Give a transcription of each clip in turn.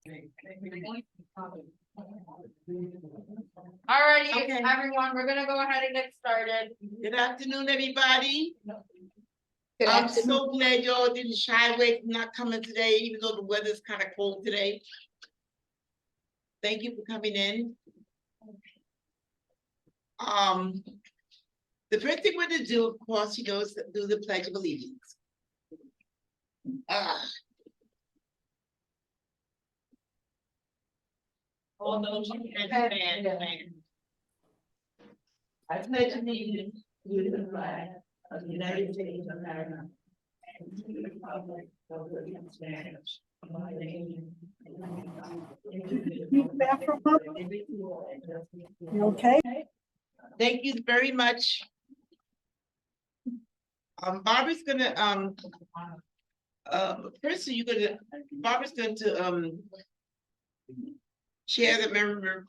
Alrighty, Okay. everyone, we're gonna go ahead and get started. Good afternoon, everybody. Good I'm afternoon. so glad y'all didn't shy away from not coming today, even though the weather's kind of cold today. Thank you for coming in. The first thing we're gonna do, of course, is do the Pledge of Allegiance. All those who can stand. I pledge allegiance to the flag of the United States of America, and to the republic for which it stands, one nation, You okay? Thank you very much. Barbara's gonna, first Barbara's going to, share the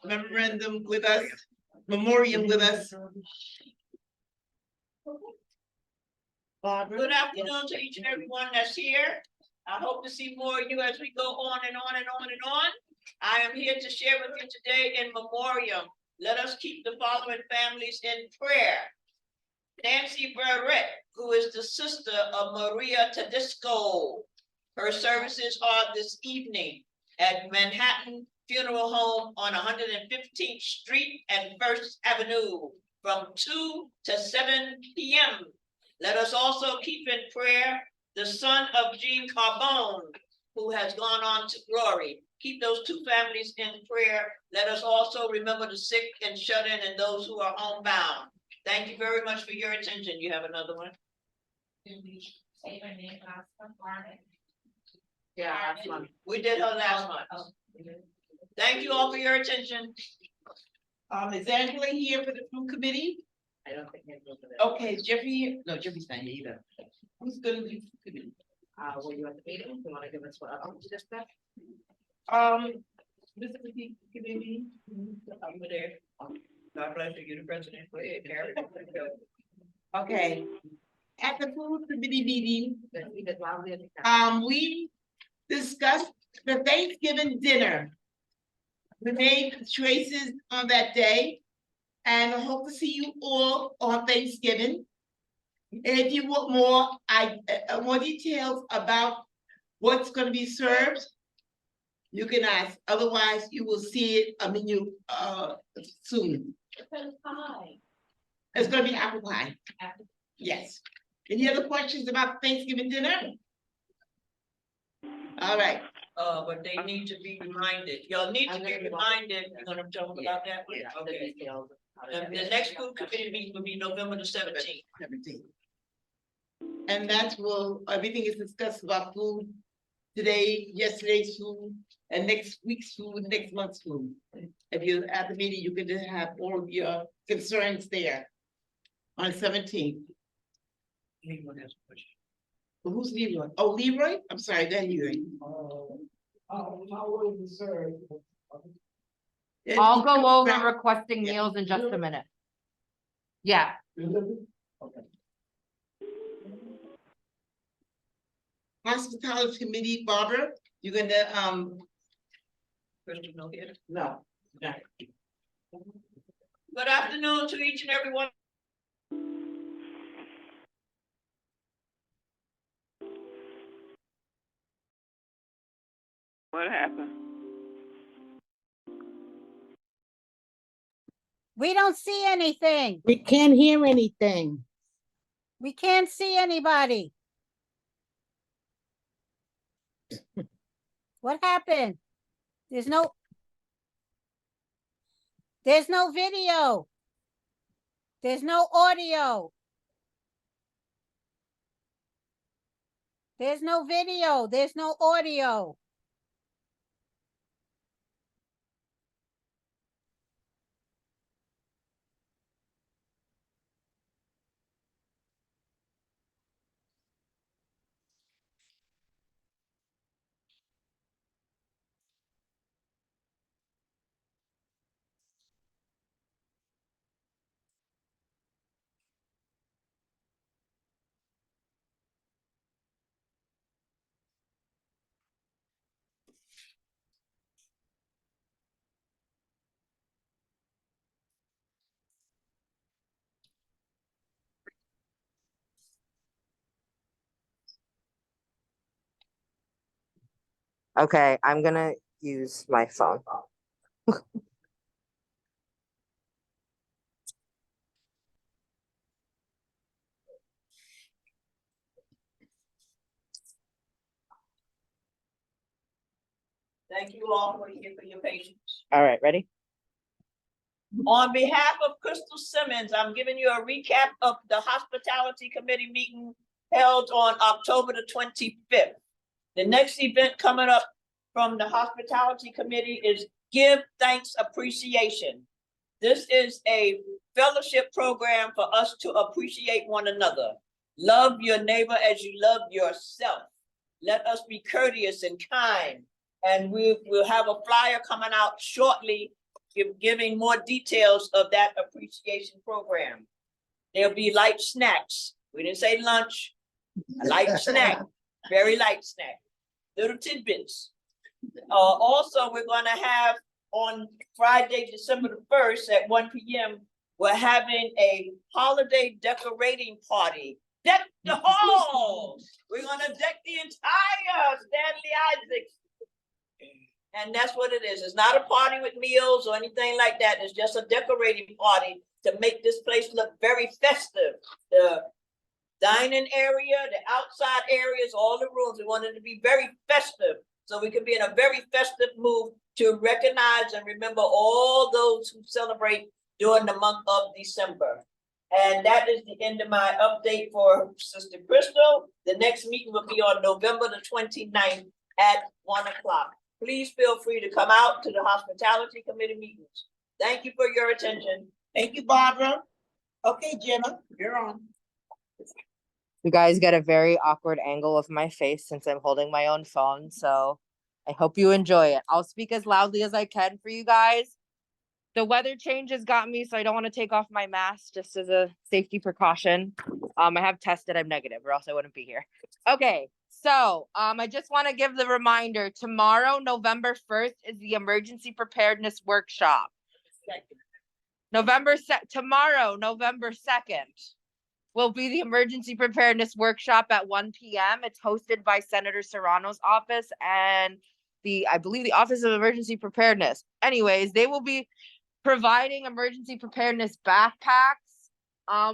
memorandum with us, memoriam with us. Barbara? Good afternoon to each and every one that's here. I hope to see more of you as we go on and on and on and on. I am here to share with you today in memoriam. Let us keep the following families in prayer. Nancy Barrett, who is the sister of Maria Tedesco. Her services are this evening at Manhattan Funeral Home on 115th Street and First Avenue from 2 to 7 p.m. Let us also keep in prayer the son of Jean Carbone, who has gone on to glory. Keep those two families in prayer. Let us also remember the sick and shut in and those who are homebound. Thank you very much for your attention. You have another one? Yeah, last month. We did her last month. Thank you all for your attention. Is Angela here for the food committee? I don't think it's over there. Okay, is Jeffrey here? No, Jeffrey's not here either. Who's gonna do food committee? Were you at the meeting? You wanna give us what, just that? Mr. Committee. Over there. God bless you, you're the president. Go ahead, Carrie. Okay. At the food committee meeting, We did loudly at the. we discussed the Thanksgiving dinner. We made choices on that day, and I hope to see you all on Thanksgiving. And if you want more details about what's gonna be served, you can ask. Otherwise, you will see it, soon. It's gonna be apple pie. Yes. Any other questions about Thanksgiving dinner? All right. But they need to be reminded. Y'all need to be reminded. You're gonna tell them about that? Okay. The next food committee meeting will be November the 17th. 17. And everything is discussed about food today, yesterday's food, and next week's food, next month's food. If you're at the meeting, you can just have all of your concerns there on 17th. Anyone has a question? Who's Leroy? Oh, Leroy? I'm sorry, then Leroy. How will it serve? I'll go over requesting meals in just a minute. Yeah, Hospitality committee, Barbara, you're gonna, Question no here. no. Good afternoon to each and every one. What happened? We don't see anything. We can't hear anything. We can't see anybody. What happened? There's no video. There's no audio. There's no video. There's no audio. Okay, I'm gonna use my phone. Thank you all for your patience. All right, ready? On behalf of Crystal Simmons, I'm giving you a recap of the Hospitality Committee meeting held on October the 25th. The next event coming up from the Hospitality Committee is Give Thanks Appreciation. This is a fellowship program for us to appreciate one another. Love your neighbor as you love yourself. Let us be courteous and kind. And we'll have a flyer coming out shortly, giving more details of that appreciation program. There'll be light snacks. We didn't say lunch, a light snack, very light snack, little tidbits. Also, we're gonna have on Friday, December the 1st at 1 p.m., we're having a holiday decorating party. Deck the halls. We're gonna deck the entire Stanley Isaacs. And that's what it is. It's not a party with meals or anything like that. It's just a decorating party to make this place look very festive. The dining area, the outside areas, all the rooms, we want it to be very festive. So we can be in a very festive mood to recognize and remember all those who celebrate during the month of December. And that is the end of my update for Sister Crystal. The next meeting will be on November the 29th at 1 o'clock. Please feel free to come out to the Hospitality Committee meetings. Thank you for your attention. Thank you, Barbara. Okay, Jenna, you're on. You guys get a very awkward angle of my face since I'm holding my own phone, so I hope you enjoy it. I'll speak as loudly as I can for you guys. The weather change has got me, so I don't want to take off my mask just as a safety precaution. I have tested, I'm negative, or else I wouldn't be here. Okay, so I just want to give the reminder, tomorrow, November 1st, is the Emergency Preparedness Workshop. Tomorrow, November 2nd, will be the Emergency Preparedness Workshop at 1 p.m. It's hosted by Senator Serrano's office and I believe the Office of Emergency Preparedness. Anyways, they will be providing emergency preparedness backpacks,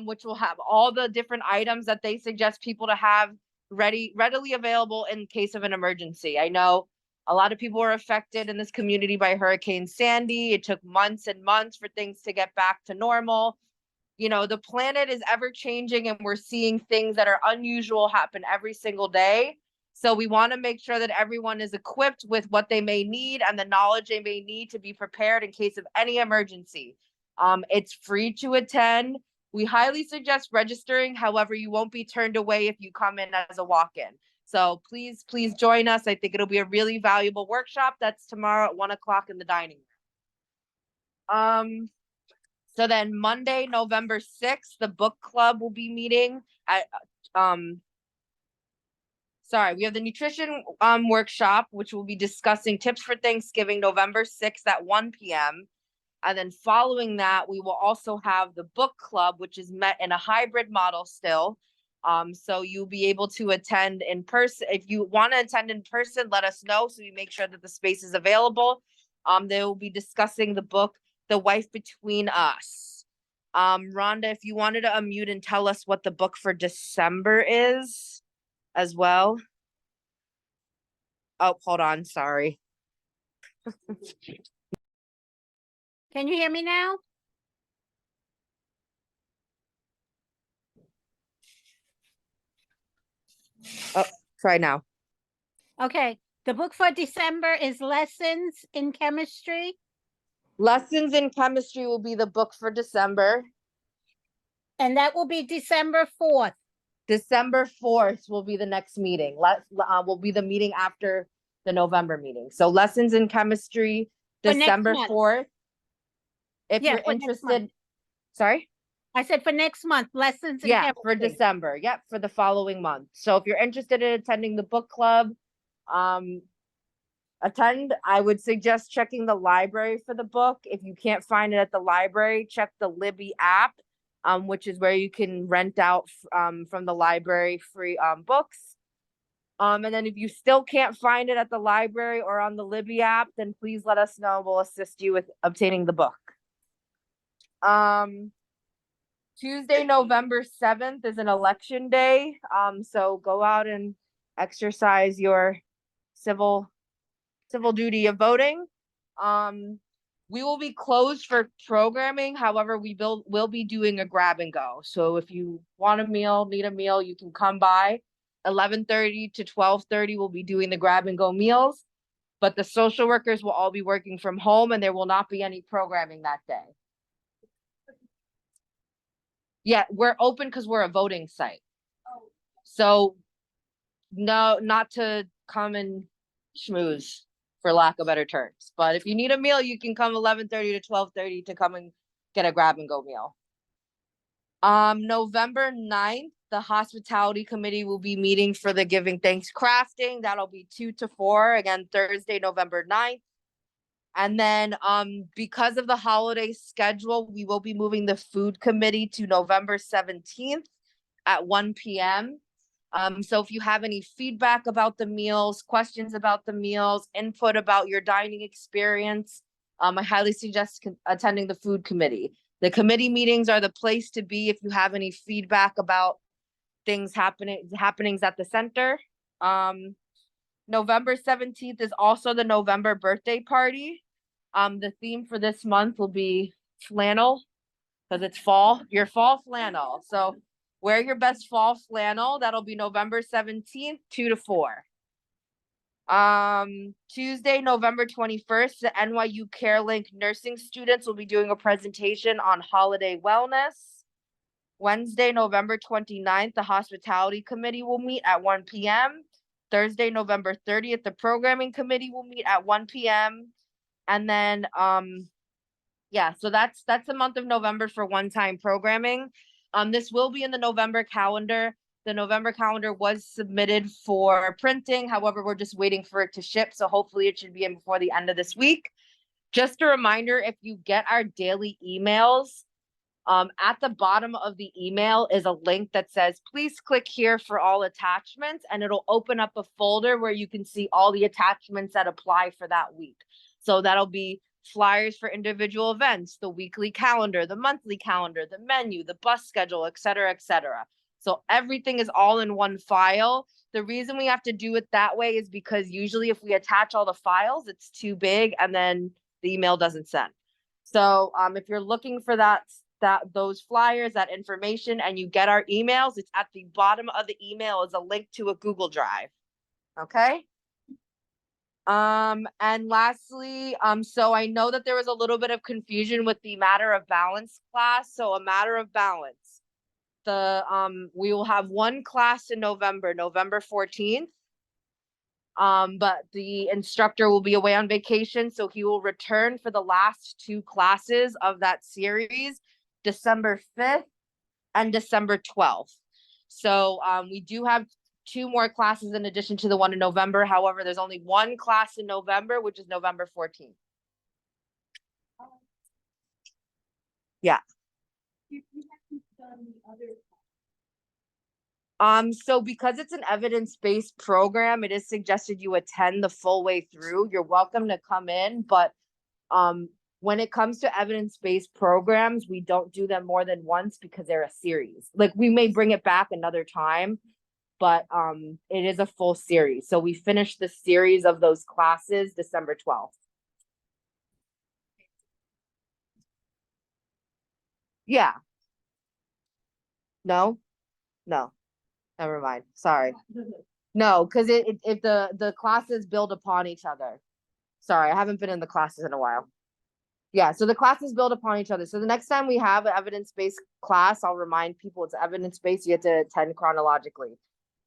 which will have all the different items that they suggest people to have readily available in case of an emergency. I know a lot of people were affected in this community by Hurricane Sandy. It took months and months for things to get back to normal. You know, the planet is ever changing and we're seeing things that are unusual happen every single day. So we want to make sure that everyone is equipped with what they may need and the knowledge they may need to be prepared in case of any emergency. It's free to attend. We highly suggest registering. However, you won't be turned away if you come in as a walk-in. So please join us. I think it'll be a really valuable workshop. That's tomorrow at 1 o'clock in the dining room. So then Monday, November 6th, the book club will be meeting at, we have the nutrition workshop, which will be discussing tips for Thanksgiving, November 6th at 1 p.m. And then following that, we will also have the book club, which is met in a hybrid model still. So you'll be able to attend in person. If you want to attend in person, let us know so we make sure that the space is available. They will be discussing the book, The Wife Between Us. Rhonda, if you wanted to unmute and tell us what the book for December is as well. Oh, hold on, sorry. Can you hear me now? Oh, try now. Okay, the book for December is Lessons in Chemistry. Lessons in Chemistry will be the book for December. And that will be December 4th. December 4th will be the next meeting. Will be the meeting after the November meeting. So Lessons in Chemistry, For next December month. 4th. If Yeah, you're for next month. interested, sorry? I said for next month, Lessons in Yeah, for Chemistry. December. Yep, for the following month. So if you're interested in attending the book club, attend. I would suggest checking the library for the book. If you can't find it at the library, check the Libby app, which is where you can rent out from the library free books. And then if you still can't find it at the library or on the Libby app, then please let us know. We'll assist you with obtaining the book. Tuesday, November 7th is an election day. So go out and exercise your civil duty of voting. We will be closed for programming. However, will be doing a grab and go. So if you want a meal, need a meal, you can come by. 11:30 to 12:30 we'll be doing the grab and go meals, but the social workers will all be working from home and there will not be any programming that day. Yeah, we're open because we're a voting site. So no, not to come and schmooze, for lack of better terms. But if you need a meal, you can come 11:30 to 12:30 to come and get a grab and go meal. November 9th, the hospitality committee will be meeting for the Giving Thanks crafting. That'll be 2 to 4, again, Thursday, November 9th. And then, because of the holiday schedule, we will be moving the food committee to November 17th at 1 p.m. So if you have any feedback about the meals, questions about the meals, input about your dining experience, I highly suggest attending the food committee. The committee meetings are the place to be if you have any feedback about happenings at the center. November 17th is also the November birthday party. The theme for this month will be flannel, because it's fall, your fall flannel. So wear your best fall flannel. That'll be November 17th, 2 to 4. Tuesday, November 21st, the NYU CareLink nursing students will be doing a presentation on holiday wellness. Wednesday, November 29th, the hospitality committee will meet at 1 p.m. Thursday, November 30th, the programming committee will meet at 1 p.m. And then, yeah, so that's the month of November for one-time programming. This will be in the November calendar. The November calendar was submitted for printing. However, we're just waiting for it to ship. So hopefully it should be in before the end of this week. Just a reminder, if you get our daily emails, at the bottom of the email is a link that says, please click here for all attachments, and it'll open up a folder where you can see all the attachments that apply for that week. So that'll be flyers for individual events, the weekly calendar, the monthly calendar, the menu, the bus schedule, et cetera, et cetera. So everything is all in one file. The reason we have to do it that way is because usually if we attach all the files, it's too big and then the email doesn't send. So if you're looking for those flyers, that information, and you get our emails, it's at the bottom of the email is a link to a Google Drive. Okay. And lastly, so I know that there was a little bit of confusion with the Matter of Balance class. So a Matter of Balance, we will have one class in November 14th. But the instructor will be away on vacation, so he will return for the last 2 classes of that series, December 5th and December 12th. So we do have 2 more classes in addition to the one in November. However, there's only one class in November, which is November 14th. Yeah. So because it's an evidence-based program, it is suggested you attend the full way through. You're welcome to come in, but when it comes to evidence-based programs, we don't do them more than once because they're a series. Like, we may bring it back another time, but it is a full series. So we finished the series of those classes December 12th. Yeah. No, never mind. Sorry. No, because if the classes build upon each other. Sorry, I haven't been in the classes in a while. Yeah, so the classes build upon each other. So the next time we have an evidence-based class, I'll remind people it's evidence-based. You have to attend chronologically.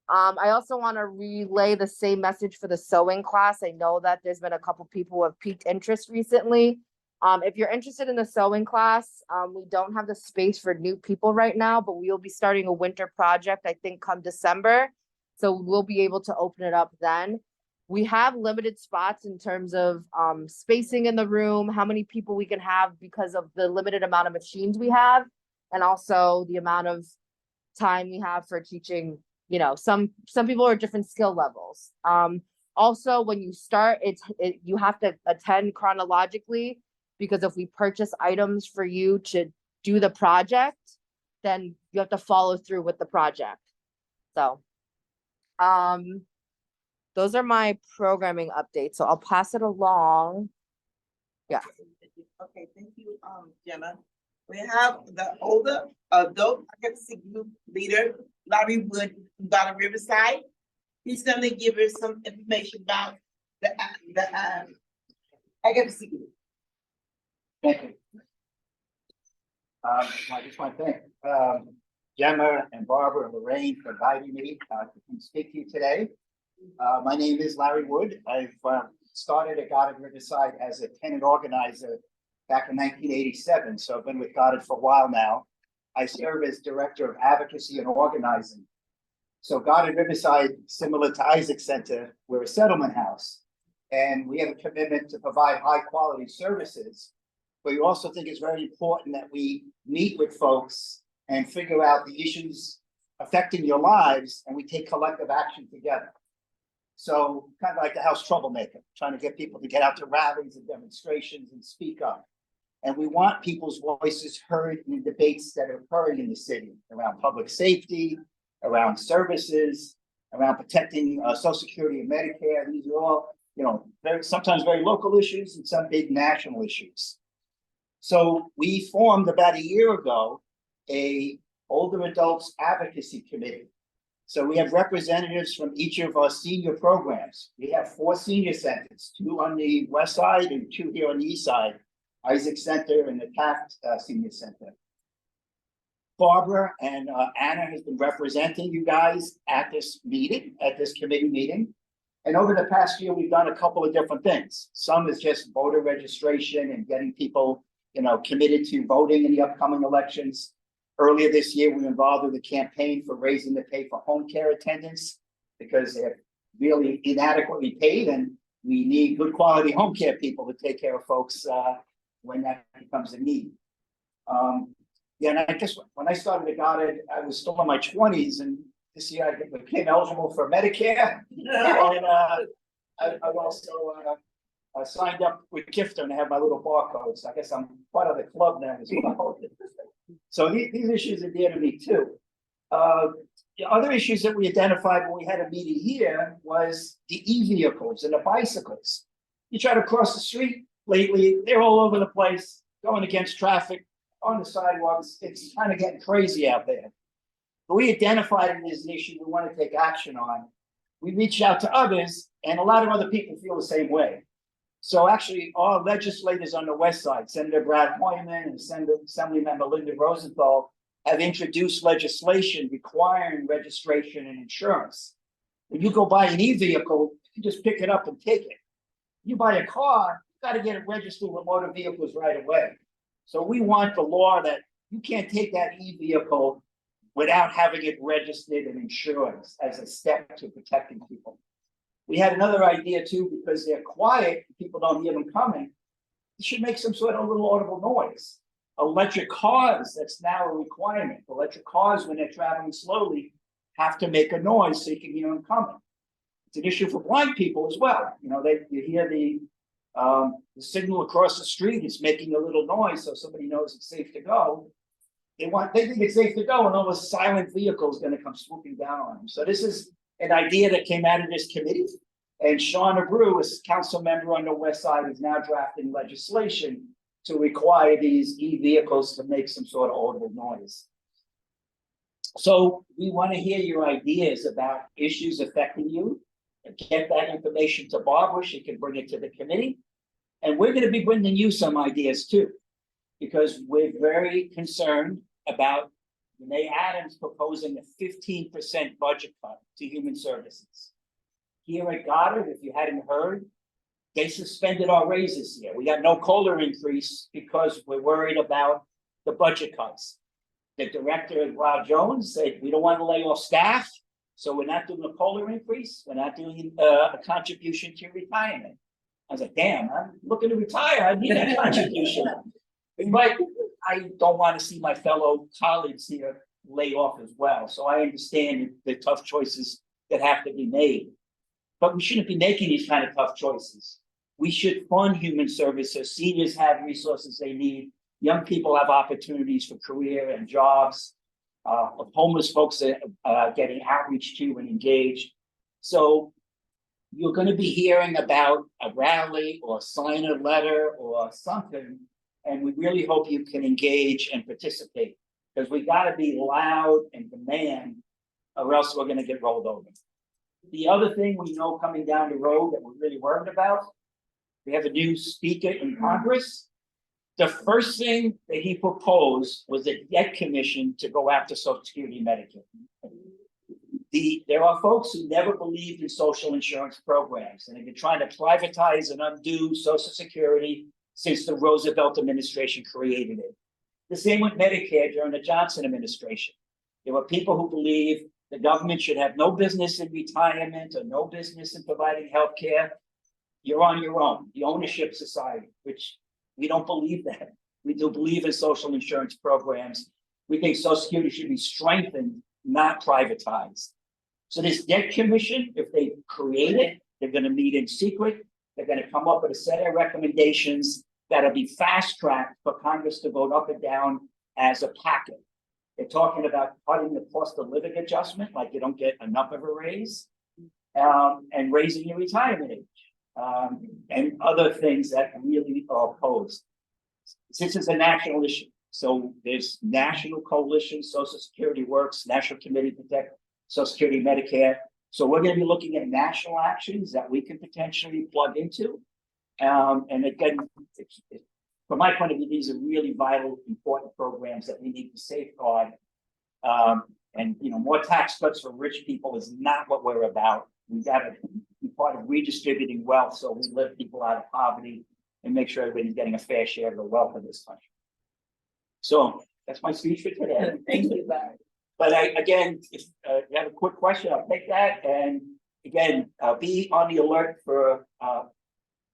I also want to relay the same message for the sewing class. I know that there's been a couple people who have piqued interest recently. If you're interested in the sewing class, we don't have the space for new people right now, but we will be starting a winter project, I think, come December. So we'll be able to open it up then. We have limited spots in terms of spacing in the room, how many people we can have because of the limited amount of machines we have, and also the amount of time we have for teaching you know, some people are different skill levels. Also, when you start, you have to attend chronologically, because if we purchase items for you to do the project, then you have to follow through with the project. So, those are my programming updates. So I'll pass it along. Okay, thank you, Gemma. We have the older adult advocacy group leader, Larry Wood, from Garden Riverside. He's gonna give us some information about the advocacy group. Thank you. I just want to thank Gemma and Barbara and Lorraine for inviting me to come speak to you today. My name is Larry Wood. I've started at Garden Riverside as a tenant organizer back in 1987, so I've been with Garden for a while now. I serve as Director of Advocacy and Organizing. So Garden Riverside, similar to Isaac Center, we're a settlement house, and we have a commitment to provide high-quality services. But we also think it's very important that we meet with folks and figure out the issues affecting your lives, and we take collective action together. So kind of like the house troublemaker, trying to get people to get out to rallies and demonstrations and speak up. And we want people's voices heard in the debates that are occurring in the city around public safety, around services, around protecting Social Security and Medicare. These are all, you know, sometimes very local issues and some big national issues. So we formed about a year ago a older adults advocacy committee. So we have representatives from each of our senior programs. We have 4 senior centers, 2 on the west side and 2 here on the east side, Isaac Center and the Taft Senior Center. Barbara and Anna has been representing you guys at this meeting, at this committee meeting. And over the past year, we've done a couple of different things. Some is just voter registration and getting people, you know, committed to voting in the upcoming elections. Earlier this year, we involved with a campaign for raising the pay for home care attendants because they're really inadequately paid, and we need good quality home care people to take care of folks when that becomes a need. Yeah, and I guess when I started at Goddard, I was still in my 20s, and this year I became eligible for Medicare. And I've also signed up with Kifter and I have my little barcode, so I guess I'm part of the club now as well. So these issues are dear to me too. The other issues that we identified when we had a meeting here was the e-vehicles and the bicycles. You try to cross the street lately, they're all over the place, going against traffic, on the sidewalks. It's kind of getting crazy out there. But we identified it as an issue we want to take action on. We reached out to others, and a lot of other people feel the same way. So actually, our legislators on the west side, Senator Brad Hoyman and Assemblymember Linda Rosenthal, have introduced legislation requiring registration and insurance. When you go buy an e-vehicle, you just pick it up and take it. You buy a car, you got to get it registered with motor vehicles right away. So we want the law that you can't take that e-vehicle without having it registered and insured as a step to protecting people. We had another idea too, because they're quiet, people don't hear them coming. You should make some sort of little audible noise. Electric cars, that's now a requirement. Electric cars, when they're traveling slowly, have to make a noise so you can hear them coming. It's an issue for blind people as well. You know, you hear the signal across the street is making a little noise, so somebody knows it's safe to go. They think it's safe to go, and all the silent vehicle is going to come swooping down on them. So this is an idea that came out of this committee, and Sean Abreu, as council member on the west side, is now drafting legislation to require these e-vehicles to make some sort of audible noise. So we want to hear your ideas about issues affecting you, and get that information to Barbara. She can bring it to the committee. And we're going to be bringing you some ideas too, because we're very concerned about Renee Adams proposing a 15% budget cut to human services. Here at Goddard, if you hadn't heard, they suspended our raises here. We got no COLA increase because we're worried about the budget cuts. The director, Rob Jones, said, we don't want to lay off staff, so we're not doing a COLA increase. We're not doing a contribution to retirement. I was like, damn, I'm looking to retire. I need a contribution. But I don't want to see my fellow colleagues here laid off as well. So I understand the tough choices that have to be made. But we shouldn't be making these kind of tough choices. We should fund human services. Seniors have resources they need. Young people have opportunities for career and jobs. Homeless folks are getting outreach to and engaged. So you're going to be hearing about a rally or sign a letter or something. And we really hope you can engage and participate, because we got to be loud and demand, or else we're going to get rolled over. The other thing we know coming down the road that we're really worried about, we have a new speaker in Congress. The first thing that he proposed was a debt commission to go after Social Security and Medicare. There are folks who never believed in social insurance programs, and they've been trying to privatize and undo Social Security since the Roosevelt administration created it. The same with Medicare during the Johnson administration. There were people who believed the government should have no business in retirement or no business in providing health care. You're on your own, the ownership society, which we don't believe that. We do believe in social insurance programs. We think Social Security should be strengthened, not privatized. So this debt commission, if they create it, they're going to meet in secret. They're going to come up with a set of recommendations that'll be fast-tracked for Congress to vote up and down as a packet. They're talking about cutting the cost of living adjustment, like you don't get enough of a raise, and raising your retirement age, and other things that really are opposed. This is a national issue. So there's national coalition, Social Security Works, National Committee to Protect Social Security, Medicare. So we're going to be looking at national actions that we can potentially plug into. And again, from my point of view, these are really vital, important programs that we need to safeguard. And more tax cuts for rich people is not what we're about. We've got to be part of redistributing wealth, so we lift people out of poverty and make sure everybody's getting a fair share of the wealth of this country. So that's my speech for today. Thank you, Larry. But again, if you have a quick question, I'll take that. And again, be on the alert for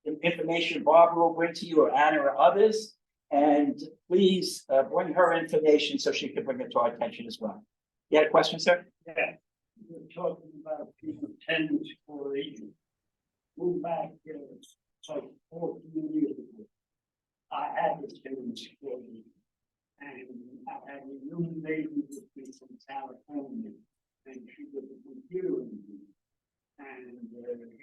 information Barbara will bring to you, or Anna, or others. And please bring her information so she can bring it to our attention as well. You had a question, sir? Yeah. We're talking about people attendance for agents. Move back, like 14 years ago. I had attendance for agents. And I had a young lady with me from California, and she was a computer engineer. And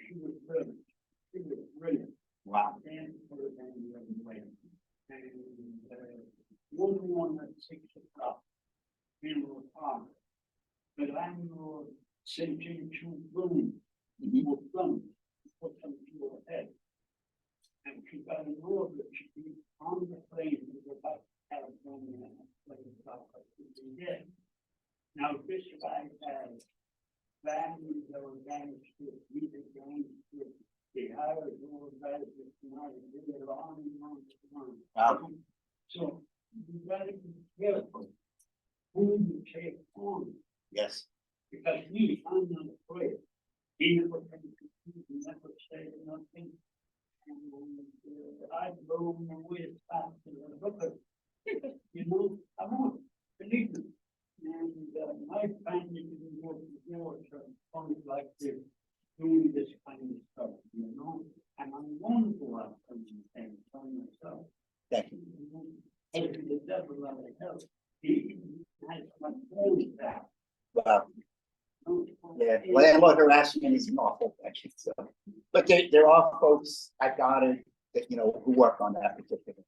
she was brilliant. She was brilliant. Wow. And for the way. And one at 6 o'clock, funeral farm. But I'm sending to women who come put them to her head. And she got an order to be on the plane to go back to California. Now, this guy has values that were damaged to it, we did damage to it. They hired more guys that did it on and on and on. Wow. So you gotta be careful who you take on, Yes. because I'm not afraid. He never came to me, he never said nothing. And I blow him away as fast as I look at it. I won't, believe me. And my family didn't go to war, so things like this, doing this kind of stuff, and I'm one for us and myself. Thank you. And the devil of the hell, he has my phone back. Wow. Yeah, landlord harassment is an awful thing. So, but there are folks, I got it, that who work on that particular.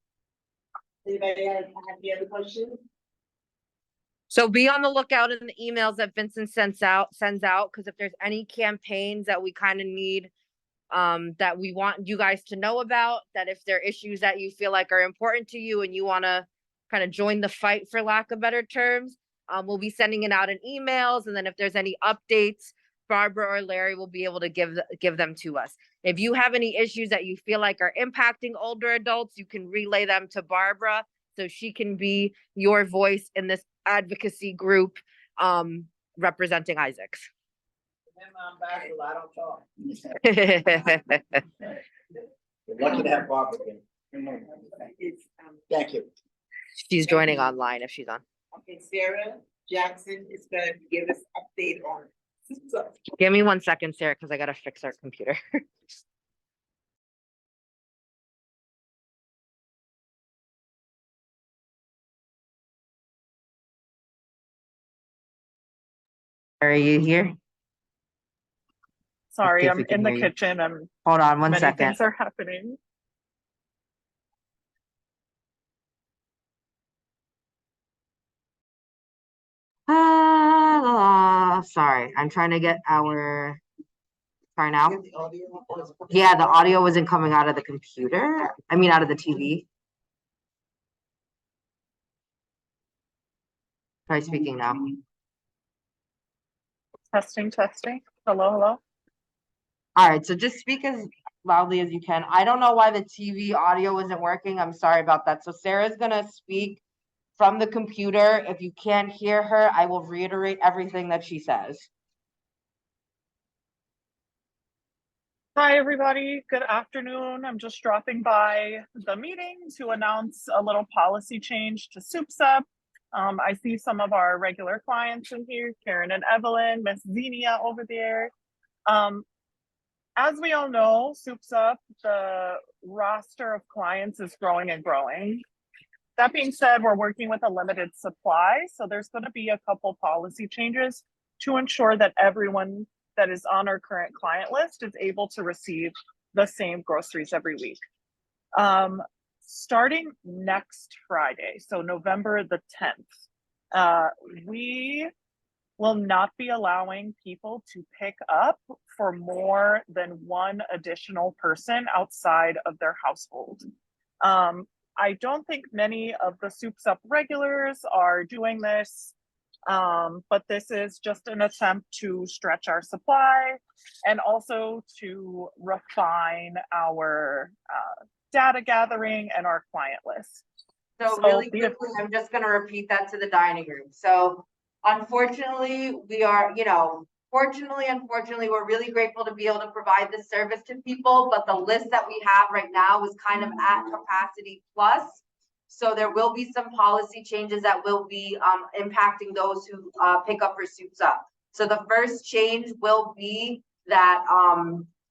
Anybody have any other questions? So be on the lookout in the emails that Vincent sends out, because if there's any campaigns that we kind of need, that we want you guys to know about, that if there are issues that you feel like are important to you and you want to kind of join the fight, for lack of better terms, we'll be sending it out in emails. And then if there's any updates, Barbara or Larry will be able to give them to us. If you have any issues that you feel like are impacting older adults, you can relay them to Barbara so she can be your voice in this advocacy group representing Isaacs. Remember, I'm back, I don't talk. We're lucky to have Barbara here. Thank you. She's joining online if she's on. Okay, Sarah, Jackson is gonna give us update on. So, Give me 1 second, Sarah, because I gotta fix our computer. Are you here? Sorry, if I'm we can in the hear you. kitchen and Hold on 1 many second. things are happening. Sorry, I'm trying to get our. Sorry now. Yeah, the audio wasn't coming out of the computer. I mean, out of the TV. Try speaking now. Testing, testing. Hello, hello. All right, so just speak as loudly as you can. I don't know why the TV audio isn't working. I'm sorry about that. So Sarah's gonna speak from the computer. If you can't hear her, I will reiterate everything that she says. Hi, everybody. Good afternoon. I'm just dropping by the meeting to announce a little policy change to Soups Up. I see some of our regular clients in here, Karen and Evelyn, Miss Xenia over there. As we all know, Soups Up, the roster of clients is growing and growing. That being said, we're working with a limited supply, so there's going to be a couple policy changes to ensure that everyone that is on our current client list is able to receive the same groceries every week. Starting next Friday, so November the 10th, we will not be allowing people to pick up for more than one additional person outside of their household. I don't think many of the Soups Up regulars are doing this, but this is just an attempt to stretch our supply and also to refine our data gathering and our client list. So really quickly, I'm just gonna repeat that to the dining room. So unfortunately, we are, unfortunately, we're really grateful to be able to provide this service to people, but the list that we have right now is kind of at capacity plus. So there will be some policy changes that will be impacting those who pick up for Soups Up. So the first change will be that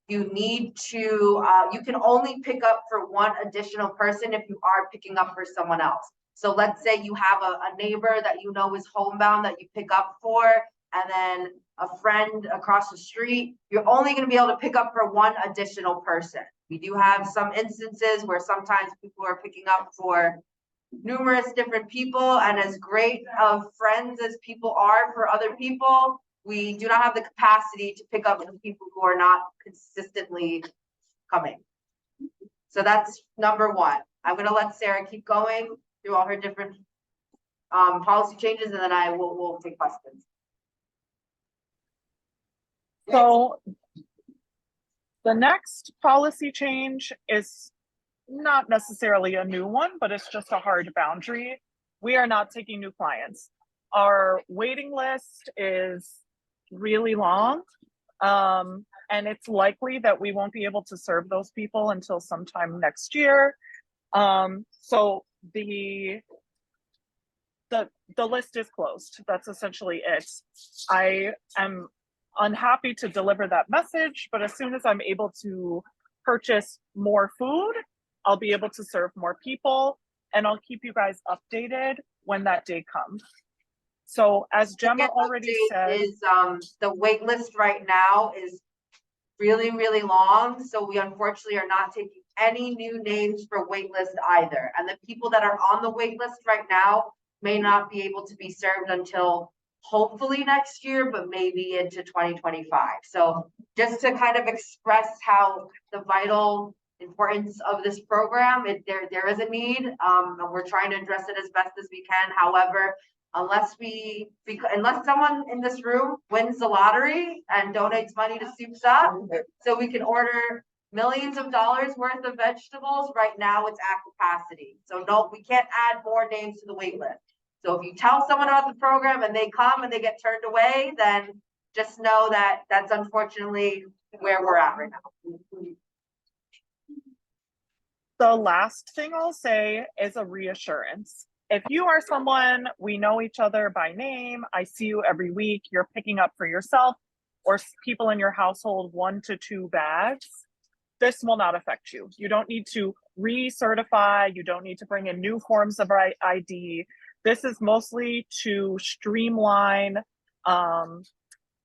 you need to, you can only pick up for one additional person if you are picking up for someone else. So let's say you have a neighbor that you know is homebound that you pick up for, and then a friend across the street, you're only going to be able to pick up for one additional person. We do have some instances where sometimes people are picking up for numerous different people, and as great of friends as people are for other people, we do not have the capacity to pick up the people who are not consistently coming. So that's number one. I'm going to let Sarah keep going through all her different policy changes, and then I will take questions. So the next policy change is not necessarily a new one, but it's just a hard boundary. We are not taking new clients. Our waiting list is really long, and it's likely that we won't be able to serve those people until sometime next year. So the list is closed. That's essentially it. I am unhappy to deliver that message, but as soon as I'm able to purchase more food, I'll be able to serve more people, and I'll keep you guys updated when that day comes. So as Gemma already said, is the wait list right now is really, really long. So we unfortunately are not taking any new names for wait list either. And the people that are on the wait list right now may not be able to be served until hopefully next year, but maybe into 2025. So just to kind of express how the vital importance of this program, there is a need, and we're trying to address it as best as we can. However, unless someone in this room wins the lottery and donates money to Soups Up, so we can order millions of dollars worth of vegetables, right now it's at capacity. So no, we can't add more names to the wait list. So if you tell someone about the program and they come and they get turned away, then just know that that's unfortunately where we're at right now. the last thing I'll say is a reassurance. if you are someone, we know each other by name, I see you every week, you're picking up for yourself or people in your household 1 to 2 bags, this will not affect you. You don't need to recertify, you don't need to bring in new forms of ID. This is mostly to streamline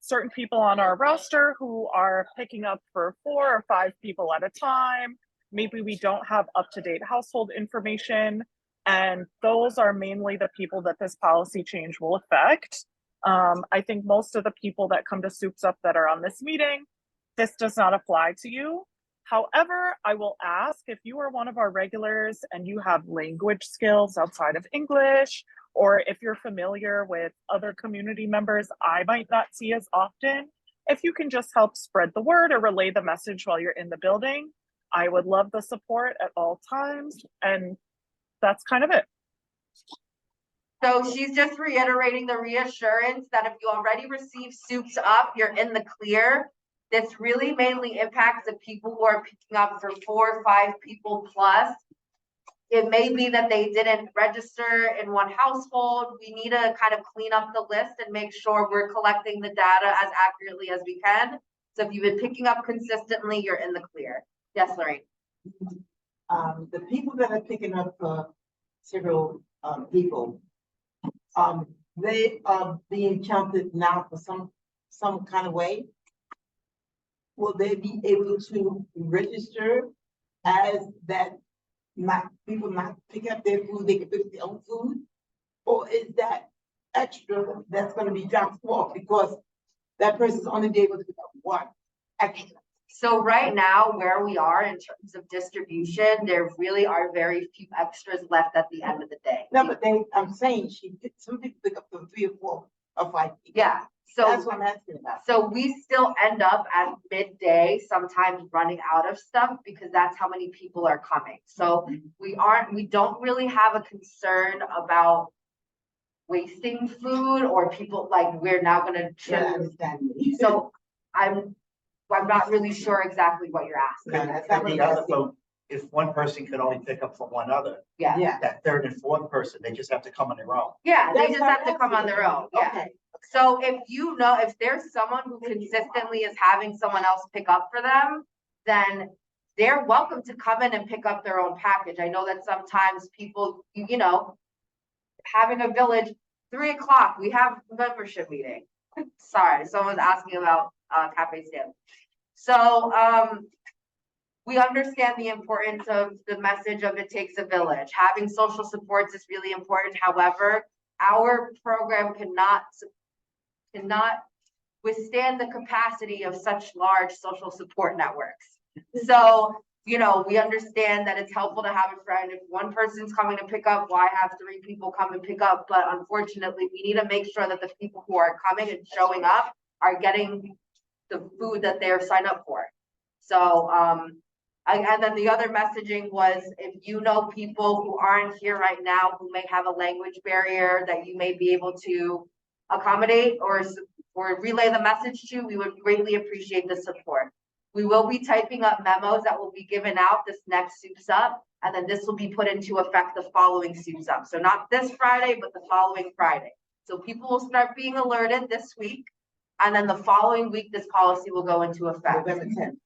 certain people on our roster who are picking up for 4 or 5 people at a time. Maybe we don't have up-to-date household information. And those are mainly the people that this policy change will affect. I think most of the people that come to Soups Up that are on this meeting, this does not apply to you. However, I will ask if you are one of our regulars and you have language skills outside of English, or if you're familiar with other community members I might not see as often, if you can just help spread the word or relay the message while you're in the building, I would love the support at all times. And that's kind of it. So she's just reiterating the reassurance that if you already received Soups Up, you're in the clear. This really mainly impacts the people who are picking up for 4 or 5 people plus. It may be that they didn't register in one household. We need to kind of clean up the list and make sure we're collecting the data as accurately as we can. So if you've been picking up consistently, you're in the clear. Yes, Lorraine. The people that are picking up several people, they are being counted now for some kind of way. Will they be able to register as that people not pick up their food, they can pick up their own food? Or is that extra that's gonna be dropped off because that person's only be able to pick up one extra? So right now, where we are in terms of distribution, there really are very few extras left at the end of the day. No, but I'm saying some people pick up from 3 or 4 or 5 people. Yeah, That's so, what I'm asking about. so we still end up at midday, sometimes running out of stuff because that's how many people are coming. So we don't really have a concern about wasting food or people like we're now gonna Yeah, I understand. So I'm not really sure exactly what you're asking. No, that's not what And I'm the other, asking. so if one person could only pick up for one other, Yeah, Yeah. that third and fourth person, they just have to come on their own. yeah, they That's just what have I'm to come on asking. their own, yeah. Okay. So if there's someone who consistently is having someone else pick up for them, then they're welcome to come in and pick up their own package. I know that sometimes people, having a village, 3 o'clock, we have a membership meeting. Sorry, someone's asking about Cafe Stanley. So we understand the importance of the message of it takes a village. Having social supports is really important. However, our program cannot withstand the capacity of such large social support networks. So, we understand that it's helpful to have a friend. If one person's coming to pick up, why have 3 people come and pick up? But unfortunately, we need to make sure that the people who are coming and showing up are getting the food that they're signed up for. So, and then the other messaging was, if you know people who aren't here right now, who may have a language barrier that you may be able to accommodate or relay the message to, we would greatly appreciate the support. We will be typing up memos that will be given out this next Soups Up, and then this will be put into effect the following Soups Up. So not this Friday, but the following Friday. So people will start being alerted this week, and then the following week, this policy will go into effect. November 10th.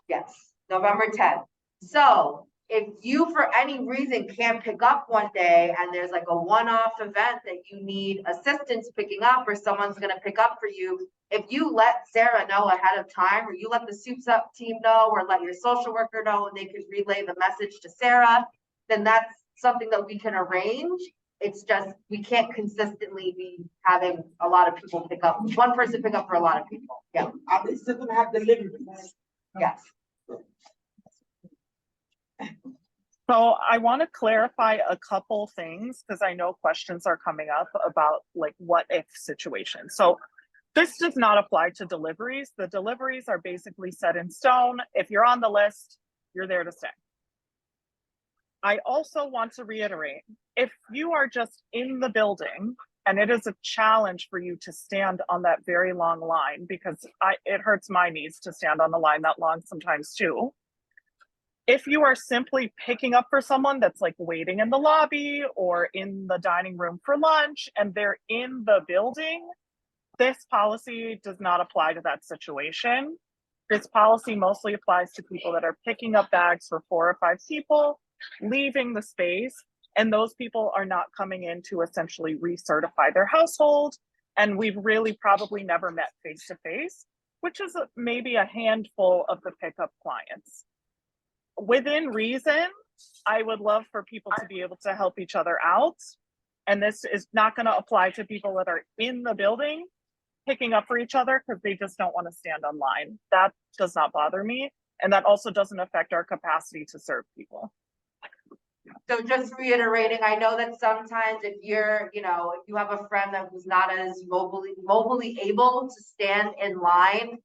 Yes, November 10th. So if you, for any reason, can't pick up one day and there's like a one-off event that you need assistance picking up or someone's gonna pick up for you, if you let Sarah know ahead of time, or you let the Soups Up team know, or let your social worker know, and they could relay the message to Sarah, then that's something that we can arrange. It's just, we can't consistently be having a lot of people pick up, one person pick up for a lot of people. Yeah, Are they still gonna have deliveries? yes. So I want to clarify a couple things because I know questions are coming up about like what if situations. So this does not apply to deliveries. The deliveries are basically set in stone. If you're on the list, you're there to stay. I also want to reiterate, if you are just in the building and it is a challenge for you to stand on that very long line, because it hurts my knees to stand on the line that long sometimes too. If you are simply picking up for someone that's like waiting in the lobby or in the dining room for lunch and they're in the building, this policy does not apply to that situation. This policy mostly applies to people that are picking up bags for 4 or 5 people, leaving the space, and those people are not coming in to essentially recertify their household. And we've really probably never met face to face, which is maybe a handful of the pickup clients. Within reason, I would love for people to be able to help each other out. And this is not going to apply to people that are in the building picking up for each other because they just don't want to stand online. That does not bother me. And that also doesn't affect our capacity to serve people. So just reiterating, I know that sometimes if you're, you know, if you have a friend that was not as mobily able to stand in line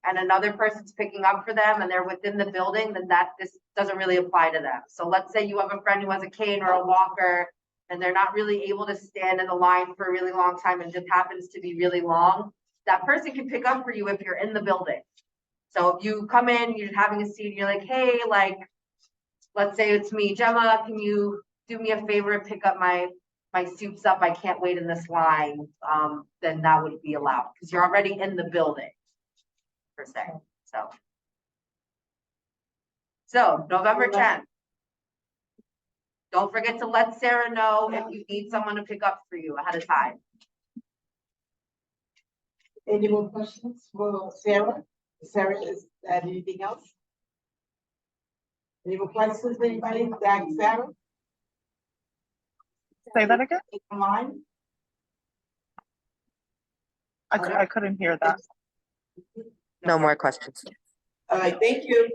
and another person's picking up for them and they're within the building, then this doesn't really apply to them. So let's say you have a friend who has a cane or a walker and they're not really able to stand in the line for a really long time and just happens to be really long, that person can pick up for you if you're in the building. So if you come in, you're having a seat, you're like, hey, like, let's say it's me, Gemma, can you do me a favor and pick up my soup's up? I can't wait in this line. Then that would be allowed because you're already in the building per se. So November 10th. Don't forget to let Sarah know if you need someone to pick up for you ahead of time. Any more questions for Sarah? Sarah, is that anything else? Any more questions, anybody? Zach, Sarah? Say that again? Mine? I couldn't hear that. No more questions. All right, thank you.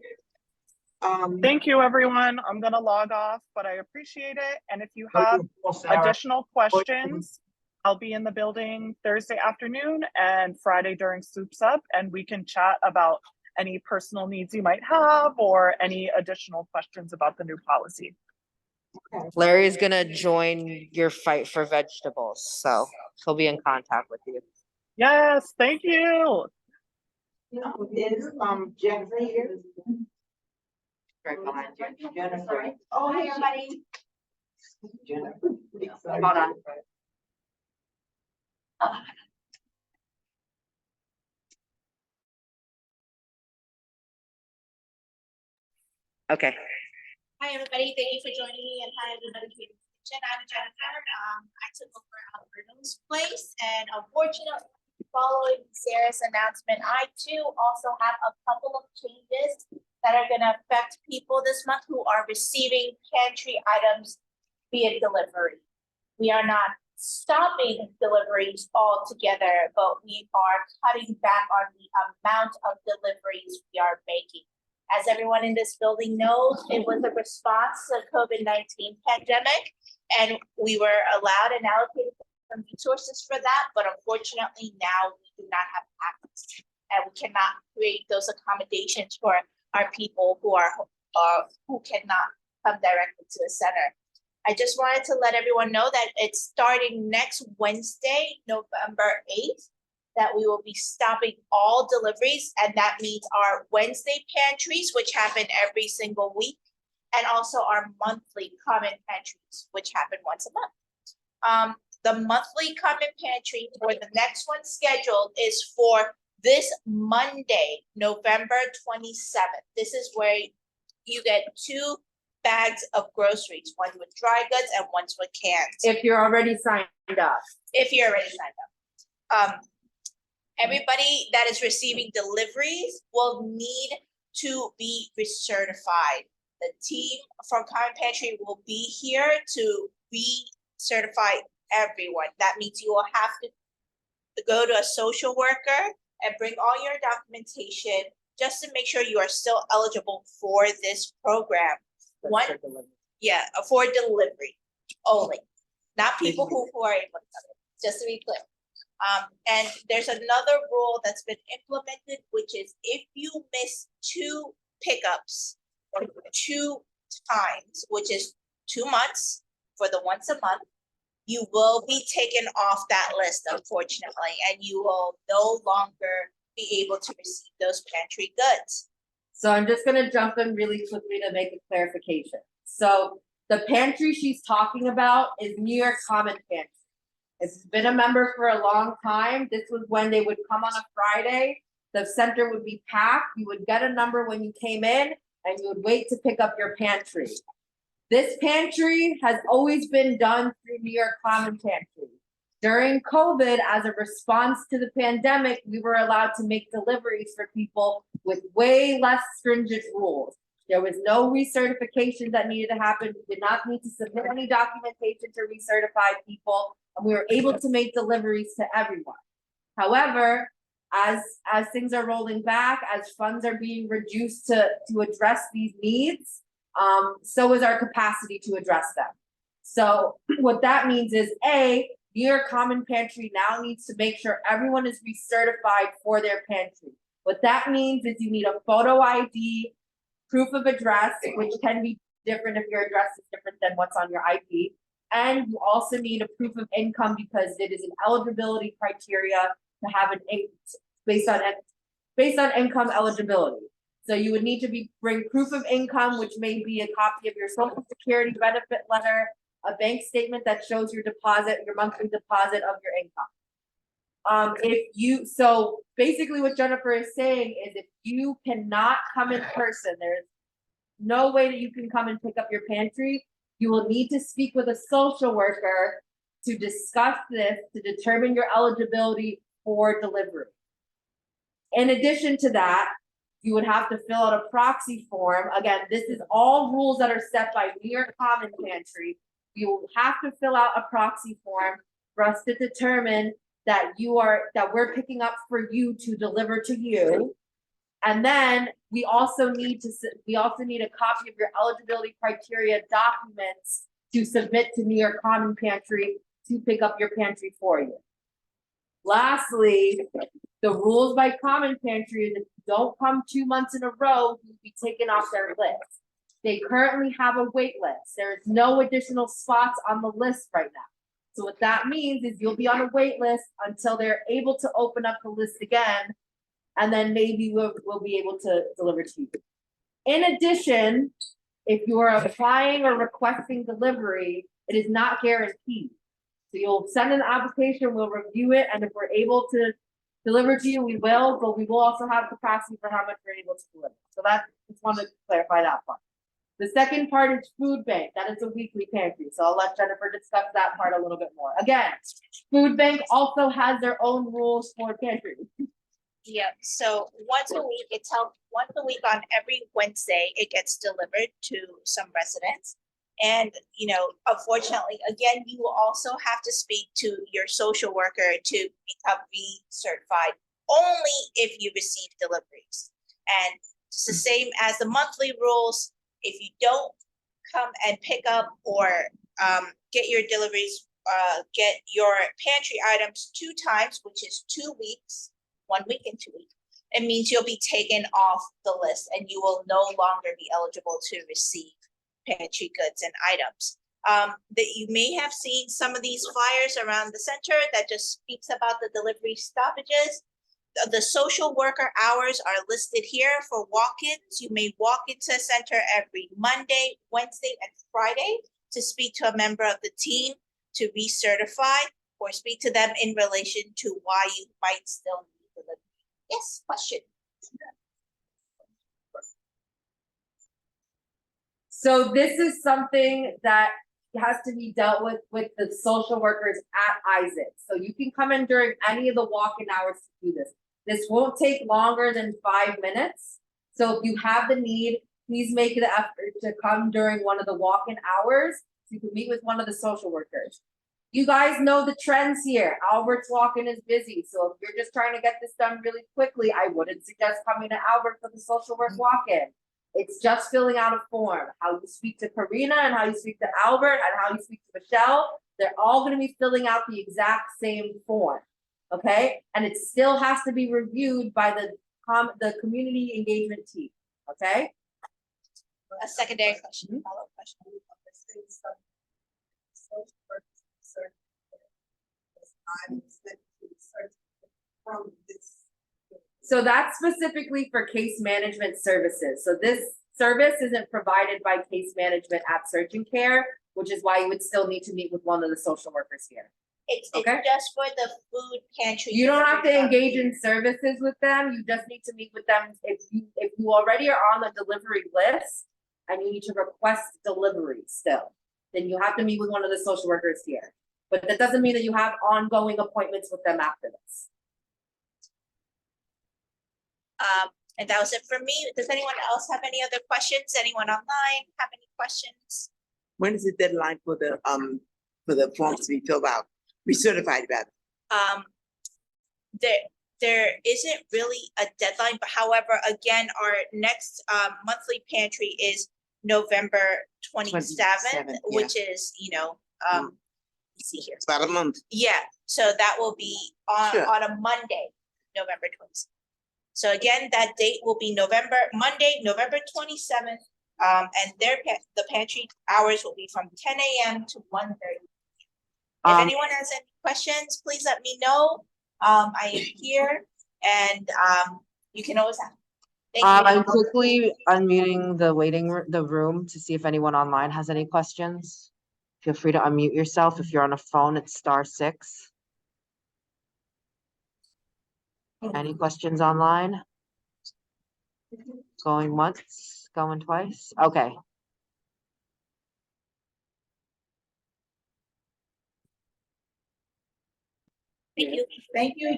Thank you, everyone. I'm gonna log off, but I appreciate it. And if you have additional questions, I'll be in the building Thursday afternoon and Friday during Soups Up, and we can chat about any personal needs you might have or any additional questions about the new policy. Larry's gonna join your fight for vegetables, so he'll be in contact with you. Yes, thank you. Is Jennifer here? Right behind you. Jennifer. Oh, hey, everybody. Jennifer. Hold on. Okay. Hi, everybody. Thank you for joining me, and hi, everybody. Here in the kitchen. I'm Jennifer. I took over Alberto's place, and unfortunately, following Sarah's announcement, I too also have a couple of changes that are going to affect people this month who are receiving pantry items via delivery. We are not stopping deliveries altogether, but we are cutting back on the amount of deliveries we are making. As everyone in this building knows, it was a response to the COVID-19 pandemic, and we were allowed and allocated some resources for that, but unfortunately now we do not have access, and we cannot create those accommodations for our people who cannot come directly to the center. I just wanted to let everyone know that it's starting next Wednesday, November 8th. That we will be stopping all deliveries, and that means our Wednesday pantries, which happen every single week, and also our monthly common pantries, which happen once a month. The monthly common pantry for the next one scheduled is for this Monday, November 27th. This is where you get 2 bags of groceries, one with dry goods and one's with cans. If you're already signed up. If you're already signed up. Everybody that is receiving deliveries will need to be recertified. The team from Common Pantry will be here to recertify everyone. That means you will have to go to a social worker and bring all your documentation just to make sure you are still eligible for this program. For delivery only, not people who are able to come in, just to be clear. And there's another rule that's been implemented, which is if you miss 2 pickups or 2 times, which is 2 months for the once a month, you will be taken off that list, unfortunately, and you will no longer be able to receive those pantry goods. So I'm just gonna jump in really quickly to make a clarification. So the pantry she's talking about is New York Common Pantry. It's been a member for a long time. This was when they would come on a Friday. The center would be packed. You would get a number when you came in and you would wait to pick up your pantry. This pantry has always been done through New York Common Pantry. During COVID, as a response to the pandemic, we were allowed to make deliveries for people with way less stringent rules. There was no recertification that needed to happen. We did not need to submit any documentation to recertify people, and we were able to make deliveries to everyone. However, as things are rolling back, as funds are being reduced to address these needs, so is our capacity to address them. So what that means is, A, New York Common Pantry now needs to make sure everyone is recertified for their pantry. What that means is you need a photo ID, proof of address, which can be different if your address is different than what's on your ID. And you also need a proof of income because it is an eligibility criteria to have based on income eligibility. So you would need to bring proof of income, which may be a copy of your social security benefit letter, a bank statement that shows your monthly deposit of your income. So basically what Jennifer is saying is if you cannot come in person, there's no way that you can come and pick up your pantry, you will need to speak with a social worker to discuss this, to determine your eligibility for delivery. In addition to that, you would have to fill out a proxy form. Again, this is all rules that are set by New York Common Pantry. You will have to fill out a proxy form for us to determine that we're picking up for you to deliver to you. And then we also need a copy of your eligibility criteria documents to submit to New York Common Pantry to pick up your pantry for you. Lastly, the rules by Common Pantry is if you don't come 2 months in a row, you'll be taken off their list. They currently have a wait list. There is no additional spots on the list right now. So what that means is you'll be on a wait list until they're able to open up the list again, and then maybe we'll be able to deliver to you. In addition, if you are applying or requesting delivery, it is not guaranteed. So you'll send an application, we'll review it, and if we're able to deliver to you, we will, but we will also have capacity for how much we're able to deliver. So just want to clarify that part. The second part is food bank. That is a weekly pantry. So I'll let Jennifer discuss that part a little bit more. Again, food bank also has their own rules for pantry. Yeah, so once a week, it's held once a week on every Wednesday, it gets delivered to some residents. And, unfortunately, again, you will also have to speak to your social worker to become recertified only if you receive deliveries. And it's the same as the monthly rules. If you don't come and pick up or get your deliveries, get your pantry items 2 times, which is 2 weeks, 1 week and 2 weeks, it means you'll be taken off the list and you will no longer be eligible to receive pantry goods and items. That you may have seen some of these flyers around the center that just speaks about the delivery stoppages. The social worker hours are listed here for walk-ins. You may walk into a center every Monday, Wednesday, and Friday to speak to a member of the team to recertify or speak to them in relation to why you might still need delivery. Yes, question. So this is something that has to be dealt with the social workers at Isaac. So you can come in during any of the walk-in hours to do this. This won't take longer than 5 minutes. So if you have the need, please make the effort to come during one of the walk-in hours so you can meet with one of the social workers. You guys know the trends here. Albert's walk-in is busy. So if you're just trying to get this done really quickly, I wouldn't suggest coming to Albert for the social work walk-in. It's just filling out a form. How you speak to Karina and how you speak to Albert and how you speak to Michelle, they're all going to be filling out the exact same form. Okay? And it still has to be reviewed by the community engagement team. Okay? A secondary question, follow-up question. So that's specifically for case management services. So this service isn't provided by case management at Search and Care, which is why you would still need to meet with one of the social workers here. It's Okay. just for the food pantry. You don't have to delivery engage company. in services with them, you just need to meet with them if you already are on the delivery list and you need to request delivery still, then you have to meet with one of the social workers here. But that doesn't mean that you have ongoing appointments with them after this. And that was it for me. Does anyone else have any other questions? Anyone online have any questions? When is the deadline for the forms to be filled out, be certified about? There isn't really a deadline, but however, again, our next monthly pantry is November 27th, 27th, which is, let's see here. It's about a month. Yeah, so that will be on Sure. on a Monday, November 27th. So again, that date will be Monday, November 27th. And the pantry hours will be from 10 a.m. to 1:30. If anyone has any questions, please let me know. I am here and you can always ask. Thank you. I'm quickly unmuting the room to see if anyone online has any questions. Feel free to unmute yourself. If you're on a phone, it's *6. Any questions online? Going once, going twice? Okay. Thank you. Thank you.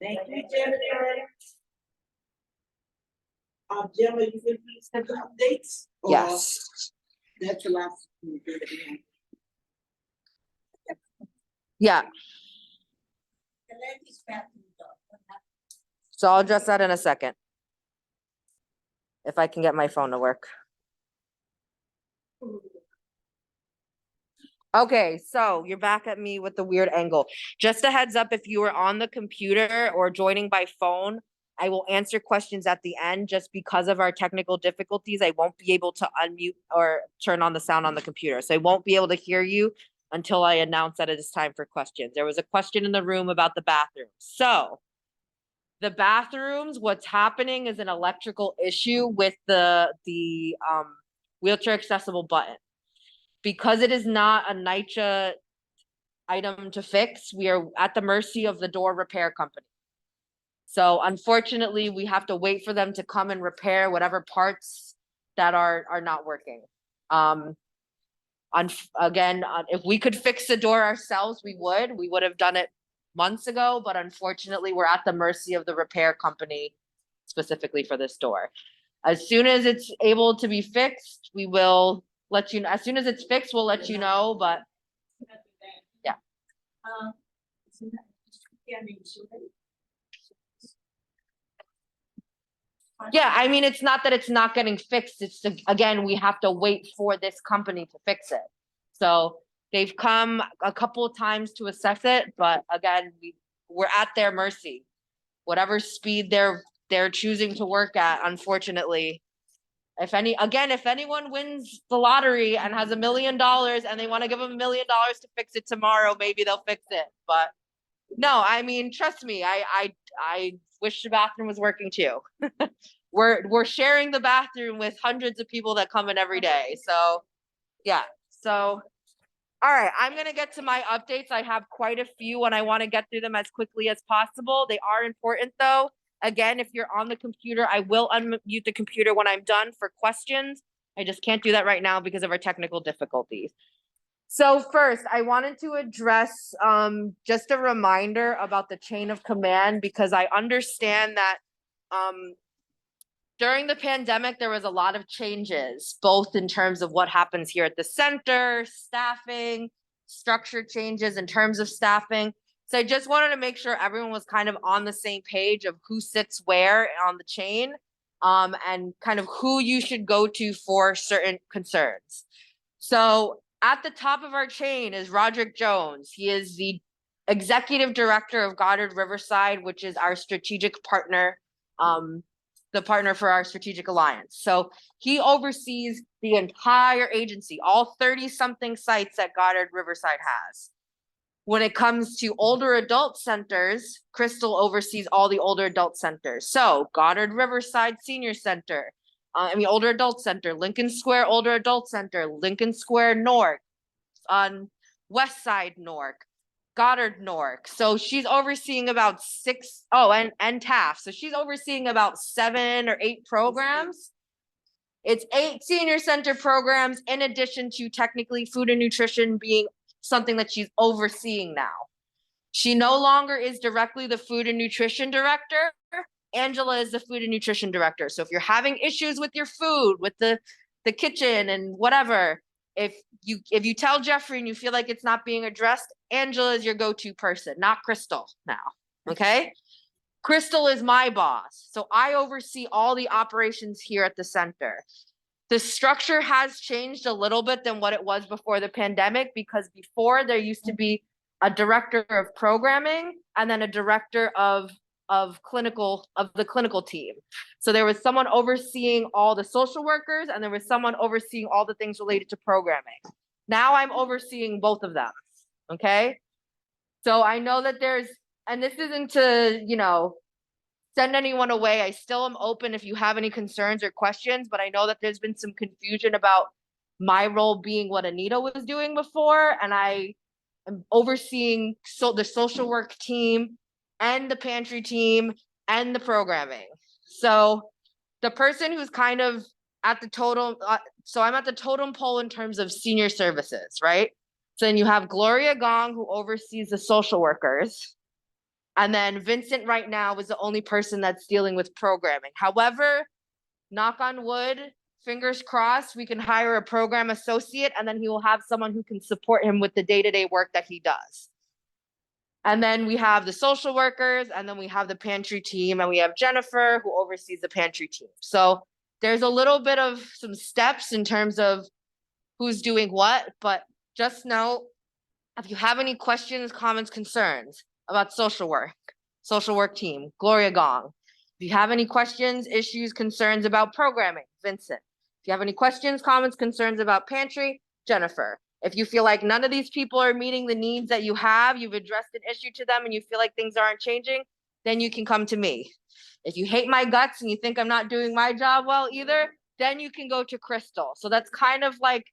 Thank you, Jennifer. Gemma, you can please send the updates? Or Yes. That's the last. we did it again? Yeah. The lady's bathroom door. So I'll address that in a second. If I can get my phone to work. Okay, so you're back at me with the weird angle. Just a heads up, if you are on the computer or joining by phone, I will answer questions at the end. Just because of our technical difficulties, I won't be able to unmute or turn on the sound on the computer. So I won't be able to hear you until I announce that it is time for questions. There was a question in the room about the bathroom. So the bathrooms, what's happening is an electrical issue with the wheelchair accessible button. Because it is not a NYCHA item to fix, we are at the mercy of the door repair company. So unfortunately, we have to wait for them to come and repair whatever parts that are not working. If we could fix the door ourselves, we would have done it months ago, but unfortunately, we're at the mercy of the repair company specifically for this door. As soon as it's able to be fixed, we will let you know. As soon as it's fixed, we'll let you know, but yeah. Yeah, I mean, it's not that it's not getting fixed. It's again, we have to wait for this company to fix it. So they've come a couple of times to assess it, but again, we're at their mercy. Whatever speed they're choosing to work at, unfortunately. If anyone wins the lottery and has $1 million and they want to give them $1 million to fix it tomorrow, maybe they'll fix it. But no, I mean, trust me, I wish the bathroom was working too. We're sharing the bathroom with hundreds of people that come in every day. So yeah. So all right, I'm gonna get to my updates. I have quite a few and I want to get through them as quickly as possible. They are important though. Again, if you're on the computer, I will unmute the computer when I'm done for questions. I just can't do that right now because of our technical difficulties. So first, I wanted to address just a reminder about the chain of command, because I understand that during the pandemic, there was a lot of changes, both in terms of what happens here at the center, staffing, structure changes in terms of staffing. So I just wanted to make sure everyone was kind of on the same page of who sits where on the chain, and kind of who you should go to for certain concerns. So at the top of our chain is Roderick Jones. He is the executive director of Goddard Riverside, which is our strategic partner, the partner for our strategic alliance. So he oversees the entire agency, all 30 something sites that Goddard Riverside has. When it comes to older adult centers, Crystal oversees all the older adult centers. So Goddard Riverside Senior Center, Older Adult Center, Lincoln Square Older Adult Center, Lincoln Square North, on West Side North, Goddard North. So she's overseeing about and Taft. So she's overseeing about 7 or 8 programs. It's 8 senior center programs in addition to technically food and nutrition being something that she's overseeing now. She no longer is directly the food and nutrition director. Angela is the food and nutrition director. So if you're having issues with your food, with the kitchen and whatever, if you tell Jeffrey and you feel like it's not being addressed, Angela is your go-to person, not Crystal now, okay? Crystal is my boss. So I oversee all the operations here at the center. The structure has changed a little bit than what it was before the pandemic, because before there used to be a director of programming and then a director of the clinical team. So there was someone overseeing all the social workers and there was someone overseeing all the things related to programming. Now I'm overseeing both of them, okay? So I know that and this isn't to, send anyone away. I still am open if you have any concerns or questions, but I know that there's been some confusion about my role being what Anita was doing before, and I am overseeing the social work team and the pantry team and the programming. So the person who's kind of at the total, so I'm at the totem pole in terms of senior services, right? So then you have Gloria Gong, who oversees the social workers. And then Vincent right now is the only person that's dealing with programming. However, knock on wood, fingers crossed, we can hire a program associate and then he will have someone who can support him with the day-to-day work that he does. And then we have the social workers, and then we have the pantry team, and we have Jennifer who oversees the pantry team. So there's a little bit of some steps in terms of who's doing what, but just know if you have any questions, comments, concerns about social work team, Gloria Gong. If you have any questions, issues, concerns about programming, Vincent. If you have any questions, comments, concerns about pantry, Jennifer. If you feel like none of these people are meeting the needs that you have, you've addressed an issue to them and you feel like things aren't changing, then you can come to me. If you hate my guts and you think I'm not doing my job well either, then you can go to Crystal. So that's kind of like,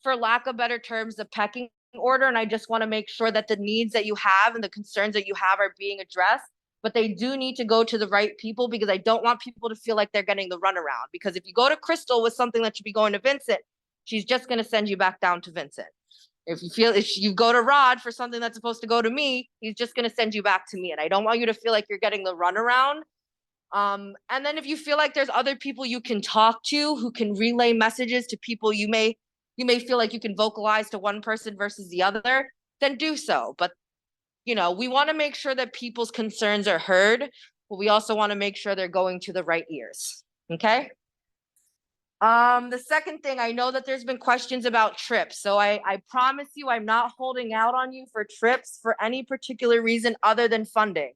for lack of better terms, the pecking order. And I just want to make sure that the needs that you have and the concerns that you have are being addressed, but they do need to go to the right people, because I don't want people to feel like they're getting the runaround. Because if you go to Crystal with something that should be going to Vincent, she's just going to send you back down to Vincent. If you go to Rod for something that's supposed to go to me, he's just going to send you back to me. And I don't want you to feel like you're getting the runaround. And then if you feel like there's other people you can talk to who can relay messages to people you may feel like you can vocalize to one person versus the other, then do so. But, we want to make sure that people's concerns are heard, but we also want to make sure they're going to the right ears. Okay? The second thing, I know that there's been questions about trips. So I promise you, I'm not holding out on you for trips for any particular reason other than funding.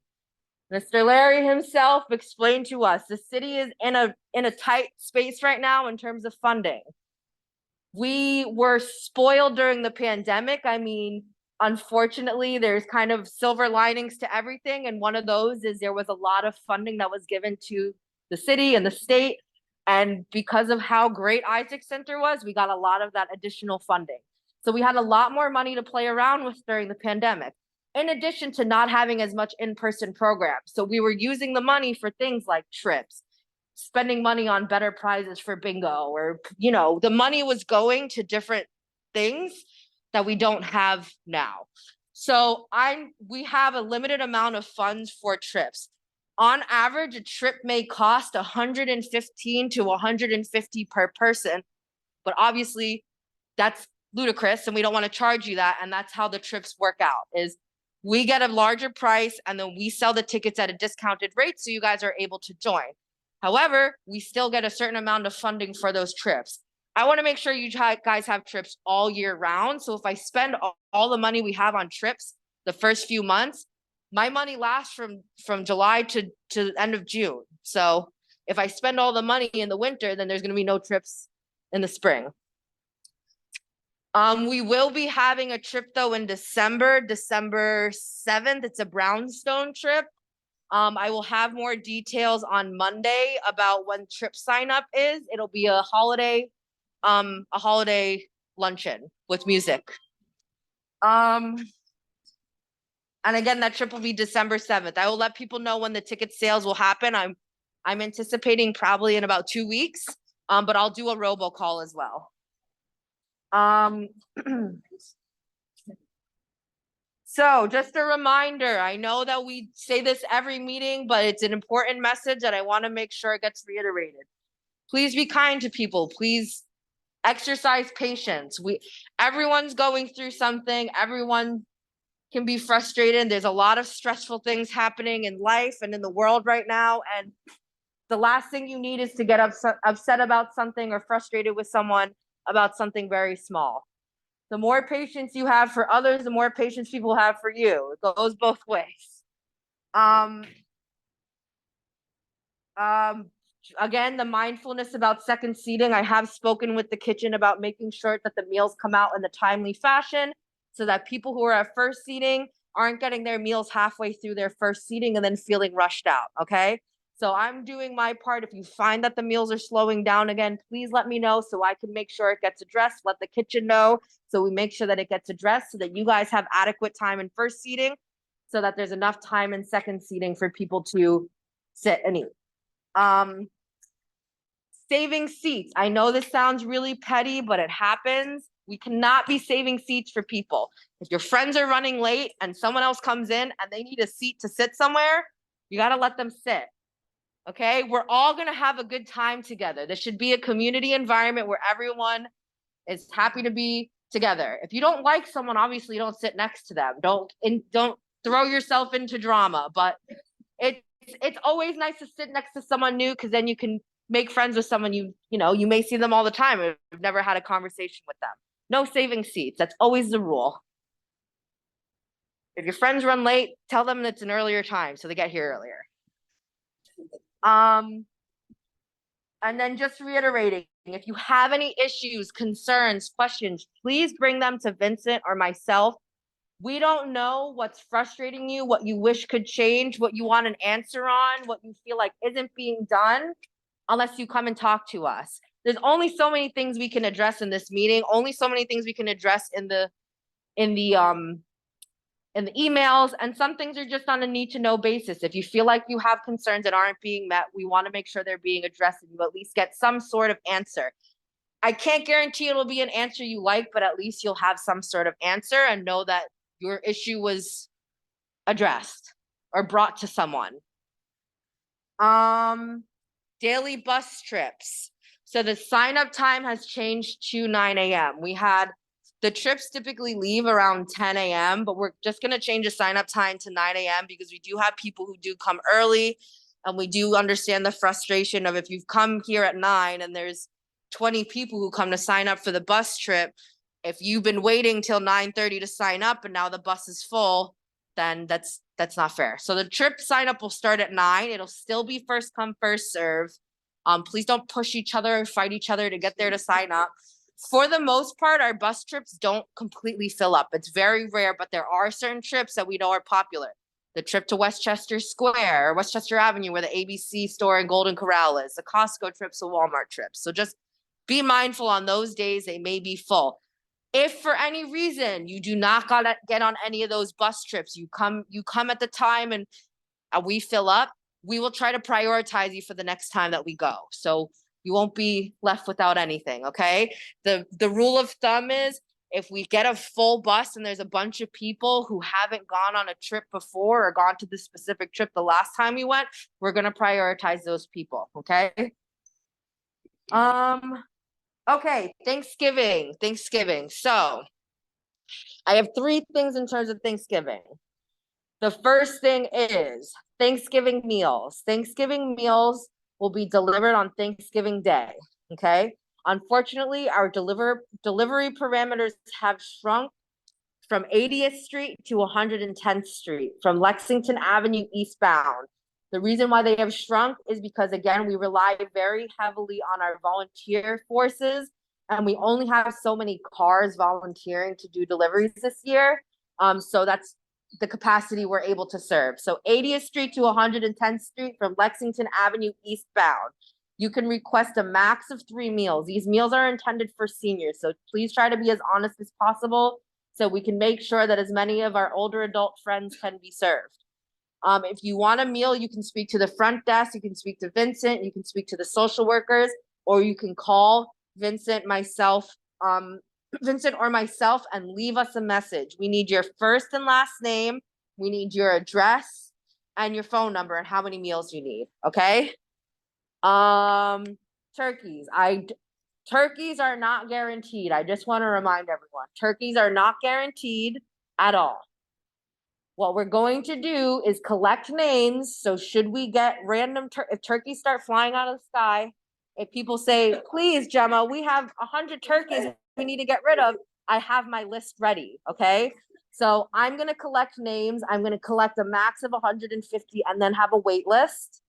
Mr. Larry himself explained to us, the city is in a tight space right now in terms of funding. We were spoiled during the pandemic. I mean, unfortunately, there's kind of silver linings to everything. And one of those is there was a lot of funding that was given to the city and the state. And because of how great Isaac Center was, we got a lot of that additional funding. So we had a lot more money to play around with during the pandemic, in addition to not having as much in-person programs. So we were using the money for things like trips, spending money on better prizes for bingo, or, the money was going to different things that we don't have now. So we have a limited amount of funds for trips. On average, a trip may cost $115 to $150 per person, but obviously that's ludicrous and we don't want to charge you that. And that's how the trips work out, is we get a larger price and then we sell the tickets at a discounted rate so you guys are able to join. However, we still get a certain amount of funding for those trips. I want to make sure you guys have trips all year round. So if I spend all the money we have on trips the first few months, my money lasts from July to the end of June. So if I spend all the money in the winter, then there's going to be no trips in the spring. We will be having a trip though in December, December 7th. It's a brownstone trip. I will have more details on Monday about when trip sign up is. It'll be a holiday luncheon with music. And again, that trip will be December 7th. I will let people know when the ticket sales will happen. I'm anticipating probably in about 2 weeks. But I'll do a robocall as well. So just a reminder, I know that we say this every meeting, but it's an important message that I want to make sure it gets reiterated. Please be kind to people. Please exercise patience. Everyone's going through something. Everyone can be frustrated. There's a lot of stressful things happening in life and in the world right now. And the last thing you need is to get upset about something or frustrated with someone about something very small. The more patience you have for others, the more patience people have for you. It goes both ways. Again, the mindfulness about second seating. I have spoken with the kitchen about making sure that the meals come out in a timely fashion so that people who are at first seating aren't getting their meals halfway through their first seating and then feeling rushed out, okay? So I'm doing my part. If you find that the meals are slowing down again, please let me know so I can make sure it gets addressed. Let the kitchen know so we make sure that it gets addressed so that you guys have adequate time in first seating so that there's enough time in second seating for people to sit and eat. Saving seats. I know this sounds really petty, but it happens. We cannot be saving seats for people. If your friends are running late and someone else comes in and they need a seat to sit somewhere, you got to let them sit. Okay, we're all gonna have a good time together. This should be a community environment where everyone is happy to be together. If you don't like someone, obviously don't sit next to them. Don't throw yourself into drama. But it's always nice to sit next to someone new because then you can make friends with someone you may see them all the time and you've never had a conversation with them. No saving seats. That's always the rule. If your friends run late, tell them it's an earlier time so they get here earlier. And then just reiterating, if you have any issues, concerns, questions, please bring them to Vincent or myself. We don't know what's frustrating you, what you wish could change, what you want an answer on, what you feel like isn't being done, unless you come and talk to us. There's only so many things we can address in this meeting, only so many things we can address in the emails, and some things are just on a need to know basis. If you feel like you have concerns that aren't being met, we want to make sure they're being addressed and you at least get some sort of answer. I can't guarantee it'll be an answer you like, but at least you'll have some sort of answer and know that your issue was addressed or brought to someone. Daily bus trips. So the sign up time has changed to 9 a.m. The trips typically leave around 10 a.m., but we're just going to change the sign up time to 9 a.m. because we do have people who do come early, and we do understand the frustration of if you've come here at 9 and there's 20 people who come to sign up for the bus trip, if you've been waiting till 9:30 to sign up and now the bus is full, then that's not fair. So the trip sign up will start at 9. It'll still be first come, first serve. Please don't push each other or fight each other to get there to sign up. For the most part, our bus trips don't completely fill up. It's very rare, but there are certain trips that we know are popular. The trip to Westchester Square or Westchester Avenue where the ABC store in Golden Corral is, the Costco trips, the Walmart trips. So just be mindful on those days, they may be full. If for any reason you do not get on any of those bus trips, you come at the time and we fill up, we will try to prioritize you for the next time that we go. So you won't be left without anything, okay? The rule of thumb is if we get a full bus and there's a bunch of people who haven't gone on a trip before or gone to the specific trip the last time we went, we're gonna prioritize those people, okay? Okay, Thanksgiving. So I have 3 things in terms of Thanksgiving. The first thing is Thanksgiving meals. Thanksgiving meals will be delivered on Thanksgiving Day, okay? Unfortunately, our delivery parameters have shrunk from 80th Street to 110th Street, from Lexington Avenue eastbound. The reason why they have shrunk is because, again, we rely very heavily on our volunteer forces and we only have so many cars volunteering to do deliveries this year. So that's the capacity we're able to serve. So 80th Street to 110th Street from Lexington Avenue eastbound. You can request a max of 3 meals. These meals are intended for seniors, so please try to be as honest as possible so we can make sure that as many of our older adult friends can be served. If you want a meal, you can speak to the front desk, you can speak to Vincent, you can speak to the social workers, or you can call Vincent, myself, Vincent or myself, and leave us a message. We need your first and last name, we need your address and your phone number and how many meals you need, okay? Turkeys. Turkeys are not guaranteed. I just want to remind everyone, turkeys are not guaranteed at all. What we're going to do is collect names. So should we get random, if turkeys start flying out of the sky, if people say, please, Gemma, we have 100 turkeys we need to get rid of, I have my list ready, okay? So I'm gonna collect names. I'm gonna collect a max of 150 and then have a wait list.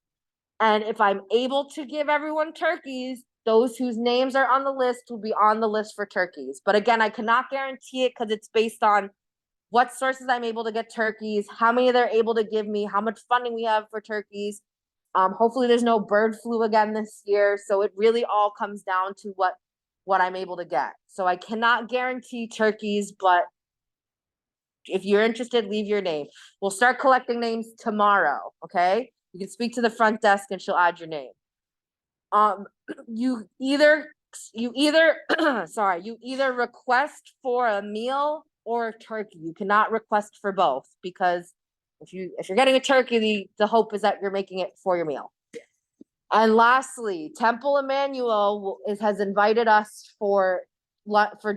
And if I'm able to give everyone turkeys, those whose names are on the list will be on the list for turkeys. But again, I cannot guarantee it because it's based on what sources I'm able to get turkeys, how many they're able to give me, how much funding we have for turkeys. Hopefully there's no bird flu again this year. So it really all comes down to what I'm able to get. So I cannot guarantee turkeys, but if you're interested, leave your name. We'll start collecting names tomorrow, okay? You can speak to the front desk and she'll add your name. You either request for a meal or a turkey. You cannot request for both because if you're getting a turkey, the hope is that you're making it for your meal. And lastly, Temple Emmanuel has invited us for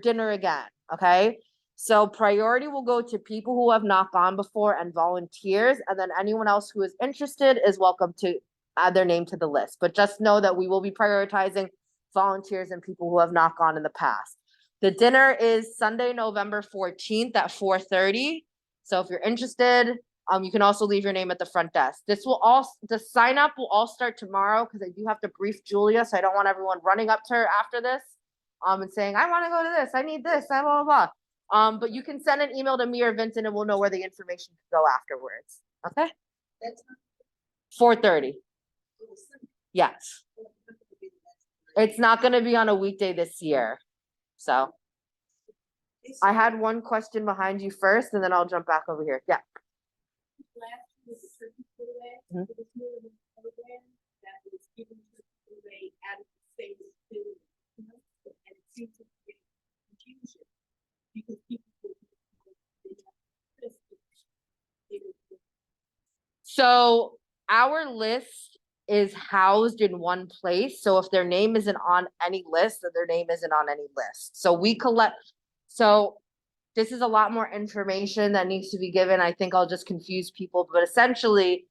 dinner again, okay? So priority will go to people who have not gone before and volunteers, and then anyone else who is interested is welcome to add their name to the list. But just know that we will be prioritizing volunteers and people who have not gone in the past. The dinner is Sunday, November 14th at 4:30. So if you're interested, you can also leave your name at the front desk. The sign up will all start tomorrow because I do have to brief Julia, so I don't want everyone running up to her after this and saying, I want to go to this, I need this, blah, blah, blah. But you can send an email to me or Vincent and we'll know where the information can go afterwards. Okay? 4:30. Yes. It's not going to be on a weekday this year. So I had one question behind you first and then I'll jump back over here. Yeah. Mhm. So our list is housed in one place. So if their name isn't on any list, then their name isn't on any list. So we collect, so this is a lot more information that needs to be given. I think I'll just confuse people, but essentially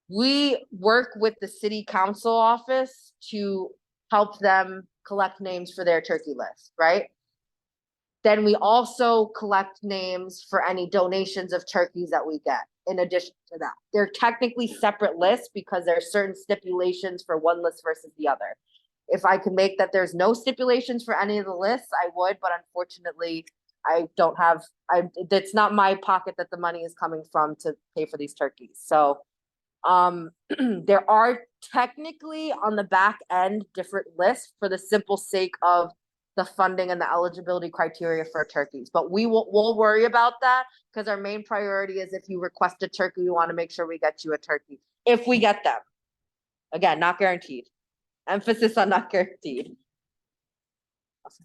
we work with the city council office to help them collect names for their turkey list, right? Then we also collect names for any donations of turkeys that we get in addition to that. They're technically separate lists because there are certain stipulations for one list versus the other. If I could make that there's no stipulations for any of the lists, I would, but unfortunately, I don't have, it's not my pocket that the money is coming from to pay for these turkeys. So there are technically on the back end different lists for the simple sake of the funding and the eligibility criteria for turkeys, but we'll worry about that because our main priority is if you request a turkey, we want to make sure we get you a turkey if we get them. Again, not guaranteed. Emphasis on not guaranteed. Is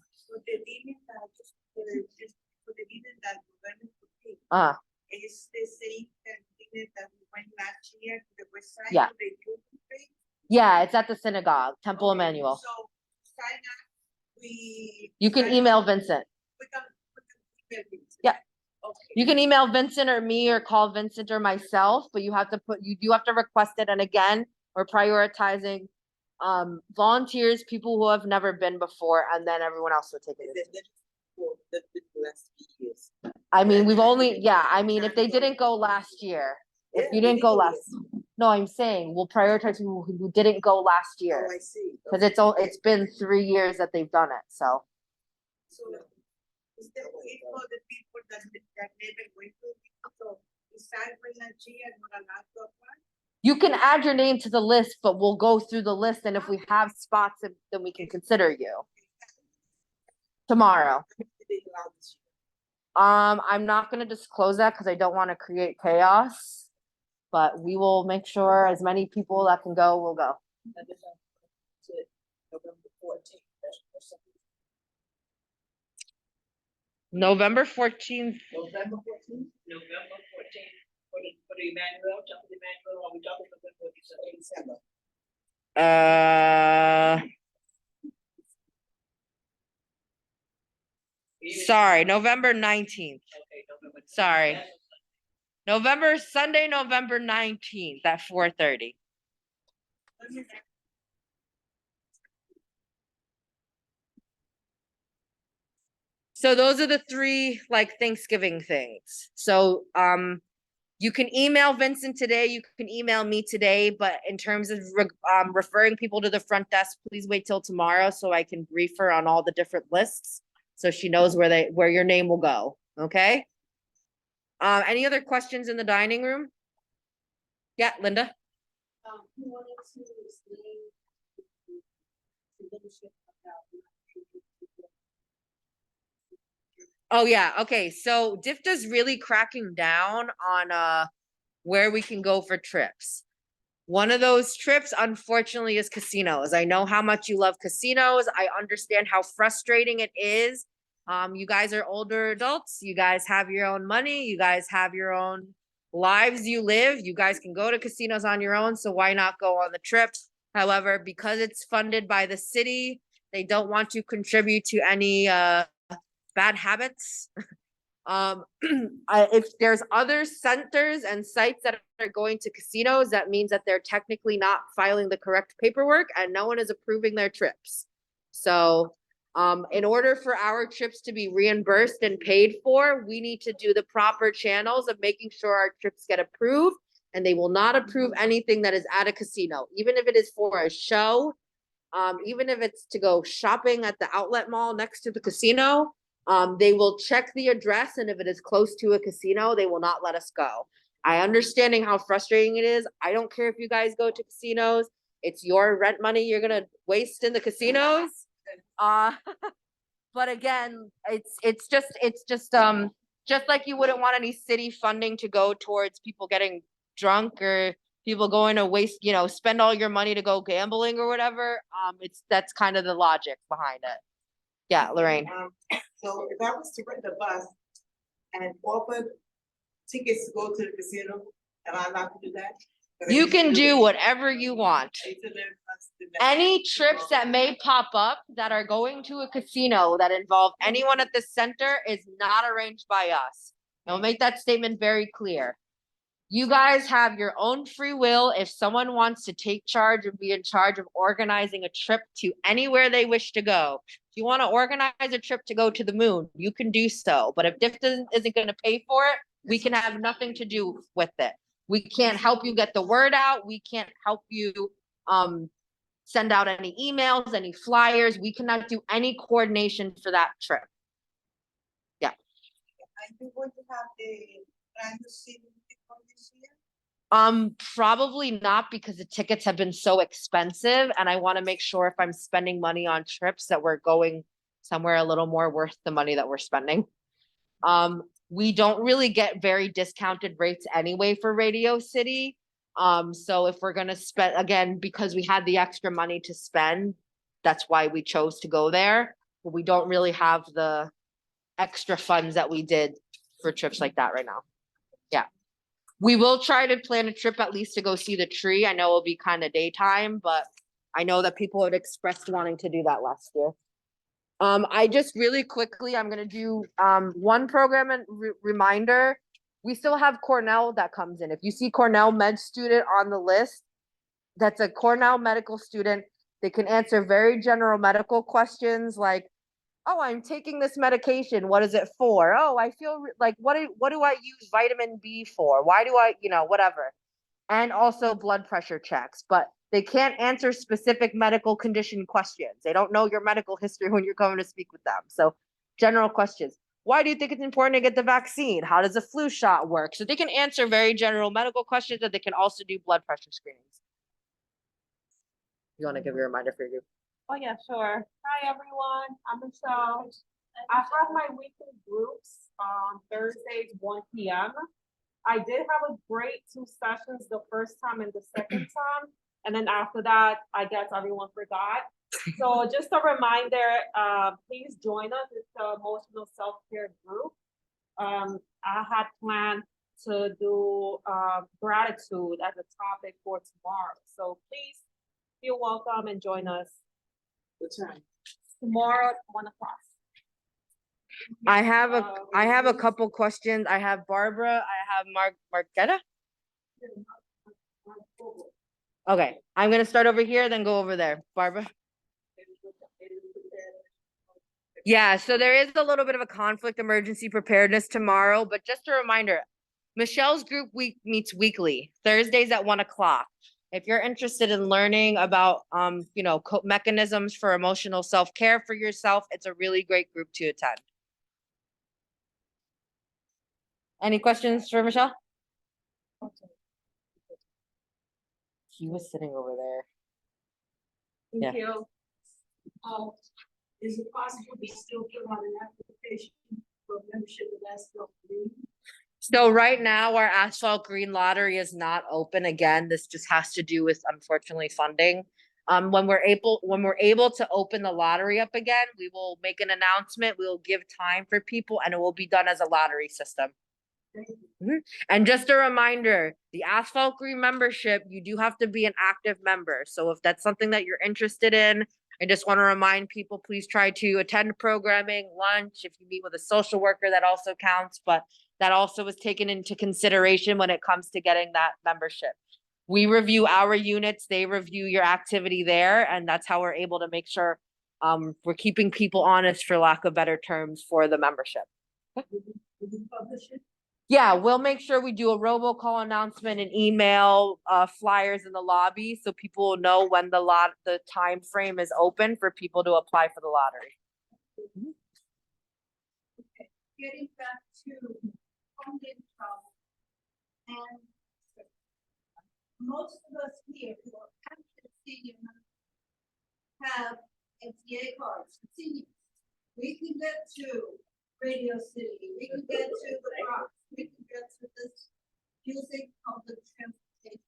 the same thing that we went last year to the west side? Yeah. of the youth thing? Yeah, it's at the synagogue, Temple Okay, Emmanuel. So sign up, You can sign email up, Vincent. we can email Vincent. Yeah. Okay. You can email Vincent or me or call Vincent or myself, but you do have to request it. And again, we're prioritizing volunteers, people who have never been before, and then everyone else will take it. For the last few years. I mean, if they didn't go last year, if you didn't go last, No, I'm saying we'll prioritize people who didn't go last year. Oh, I see. Cause it's been 3 years that they've done it, so. So, is there a way for the people that never went to, so, decide when that year and what a laptop one? You can add your name to the list, but we'll go through the list, and if we have spots, then we can consider you. Tomorrow. I'm not gonna disclose that because I don't want to create chaos. But we will make sure as many people that can go will go. November 14th. November 14th, for the Emmanuel, Temple Emmanuel, are we talking November or December? Sorry, November 19th. Okay, November. Sorry. Sunday, November 19th at 4:30. So those are the three like Thanksgiving things. So you can email Vincent today, you can email me today, but in terms of referring people to the front desk, please wait till tomorrow so I can brief her on all the different lists. So she knows where your name will go, okay? Any other questions in the dining room? Yeah, Linda? Who wanted to explain the leadership about. Oh, yeah, okay, so DIFTA's really cracking down on where we can go for trips. One of those trips, unfortunately, is casinos. I know how much you love casinos. I understand how frustrating it is. You guys are older adults. You guys have your own money. You guys have your own lives you live. You guys can go to casinos on your own, so why not go on the trip? However, because it's funded by the city, they don't want to contribute to any bad habits. If there's other centers and sites that are going to casinos, that means that they're technically not filing the correct paperwork and no one is approving their trips. So in order for our trips to be reimbursed and paid for, we need to do the proper channels of making sure our trips get approved, and they will not approve anything that is at a casino, even if it is for a show, even if it's to go shopping at the outlet mall next to the casino. They will check the address, and if it is close to a casino, they will not let us go. I understanding how frustrating it is. I don't care if you guys go to casinos. It's your rent money you're gonna waste in the casinos. But again, it's just like you wouldn't want any city funding to go towards people getting drunk or people going to waste, spend all your money to go gambling or whatever. That's kind of the logic behind it. Yeah, Lorraine. So if I was to rent a bus and offered tickets to go to the casino, am I allowed to do that? You can do whatever you want. Any trips that may pop up that are going to a casino that involve anyone at the center is not arranged by us. And we'll make that statement very clear. You guys have your own free will. If someone wants to take charge and be in charge of organizing a trip to anywhere they wish to go, if you want to organize a trip to go to the moon, you can do so. But if DIFTA isn't going to pay for it, we can have nothing to do with it. We can't help you get the word out. We can't help you send out any emails, any flyers. We cannot do any coordination for that trip. Yeah. Are you going to have a brand new city this year? Probably not, because the tickets have been so expensive, and I want to make sure if I'm spending money on trips that we're going somewhere a little more worth the money that we're spending. We don't really get very discounted rates anyway for Radio City. So if we're gonna spend, again, because we had the extra money to spend, that's why we chose to go there. But we don't really have the extra funds that we did for trips like that right now. Yeah. We will try to plan a trip at least to go see the tree. I know it'll be kind of daytime, but I know that people had expressed wanting to do that last year. I just really quickly, I'm gonna do one program and reminder. We still have Cornell that comes in. If you see Cornell med student on the list, that's a Cornell medical student. They can answer very general medical questions like, oh, I'm taking this medication. What is it for? Oh, I feel like, what do I use vitamin B for? Why do I, whatever. and also blood pressure checks, but they can't answer specific medical condition questions. They don't know your medical history when you're coming to speak with them. So general questions. Why do you think it's important to get the vaccine? How does a flu shot work? So they can answer very general medical questions, and they can also do blood pressure screenings. You want to give a reminder for your group? Oh, yeah, sure. Hi, everyone. I'm Michelle. I have my weekly groups on Thursdays, 1 p.m. I did have a great 2 sessions the first time and the second time. And then after that, I guess everyone forgot. So just a reminder, please join us. It's the emotional self-care group. I had planned to do gratitude as a topic for tomorrow. So please feel welcome and join us. What time? Tomorrow at 1 o'clock. I have a couple questions. I have Barbara, I have Marquetta. Okay, I'm gonna start over here, then go over there. Barbara? Yeah, so there is a little bit of a conflict emergency preparedness tomorrow, but just a reminder, Michelle's group week meets weekly, Thursdays at 1 o'clock. If you're interested in learning about, mechanisms for emotional self-care for yourself, it's a really great group to attend. Any questions for Michelle? He was sitting over there. Thank Yeah. you. Is it possible we still fill out an application for membership with Asphalt Green? So right now, our Asphalt Green Lottery is not open again. This just has to do with, unfortunately, funding. When we're able to open the lottery up again, we will make an announcement. We will give time for people, and it will be done as a lottery system. And just a reminder, the Asphalt Green membership, you do have to be an active member. So if that's something that you're interested in, I just want to remind people, please try to attend programming, lunch. If you meet with a social worker, that also counts, but that also is taken into consideration when it comes to getting that membership. We review our units, they review your activity there, and that's how we're able to make sure we're keeping people honest, for lack of better terms, for the membership. Will you publish it? Yeah, we'll make sure we do a robocall announcement and email flyers in the lobby so people will know when the time frame is open for people to apply for the lottery. Okay, getting back to funding problem. And most of us here who are active senior members have MTA cards for seniors. We can get to Radio City, we can get to the Bronx, we can get to this using public transportation.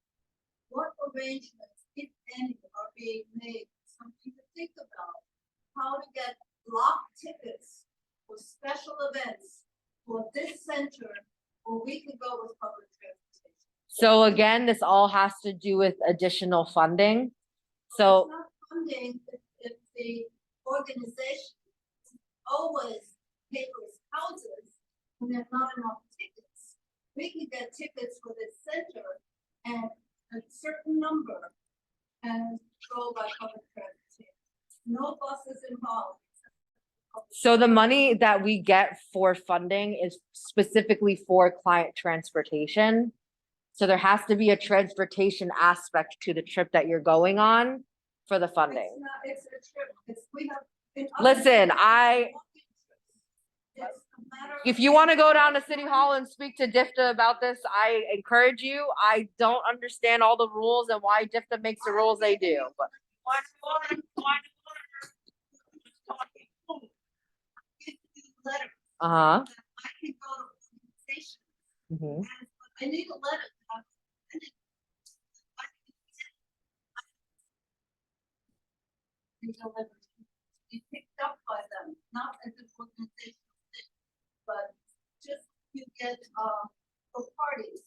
What arrangements, if any, are being made, something to think about? How to get block tickets for special events for this center, or we could go with public transportation. So again, this all has to do with additional funding. So It's not funding if the organization always papers houses and there's not enough tickets. We can get tickets for this center and a certain number and go by public transportation. No buses involved. So the money that we get for funding is specifically for client transportation. So there has to be a transportation aspect to the trip that you're going on for the funding. It's not, it's a trip, we have. in other Listen, cities, it's a matter if of- you want to go down to City Hall and speak to DIFTA about this, I encourage you. I don't understand all the rules and why DIFTA makes the rules they do, but. Letter. Uh-huh. I can go to organizations. Mhm. I need a letter. Be picked up by them, not as an organizational thing, but just you get, for parties,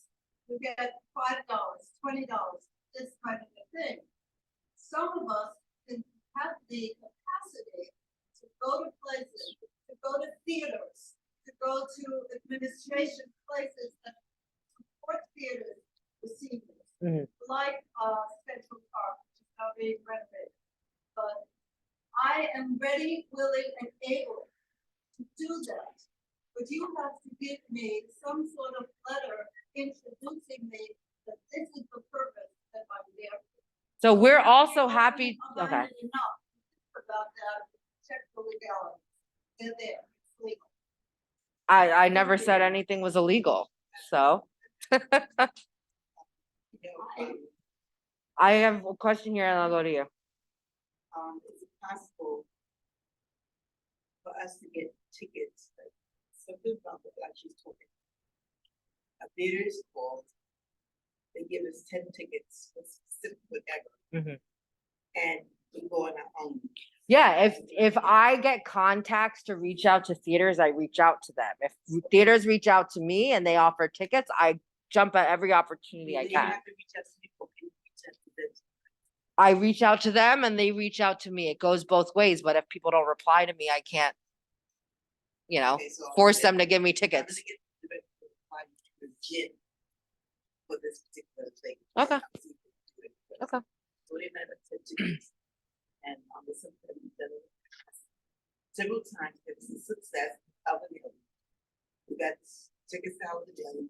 you get $5, $20, this kind of a thing. Some of us can have the capacity to go to places, to go to theaters, to go to administration places that support theaters for seniors. Mhm. Like, Central Park, which is now being renovated. But I am ready, willing, and able to do that. But you have to give me some sort of letter introducing me This is the purpose that I'm there. So we're also happy, okay. Enough about that sexual legality. They're there, it's legal. I never said anything was illegal, so. I have a question here and I'll go to you. Is it possible for us to get tickets, like, so for example, like she's talking. A theater's called, they give us 10 tickets, for specific whatever. Mhm. And we go on our own. Yeah, if I get contacts to reach out to theaters, I reach out to them. If theaters reach out to me and they offer tickets, I jump at every opportunity I They can. have to reach out to people, can reach out to them. I reach out to them and they reach out to me. It goes both ways, but if people don't reply to me, I can't, Okay, so force I'm them to give me gonna tickets. get the gym for this particular thing. Okay. Okay. So they met at 10 tickets. And this is something we've done several times. It was a success of the building. We got tickets out of the building.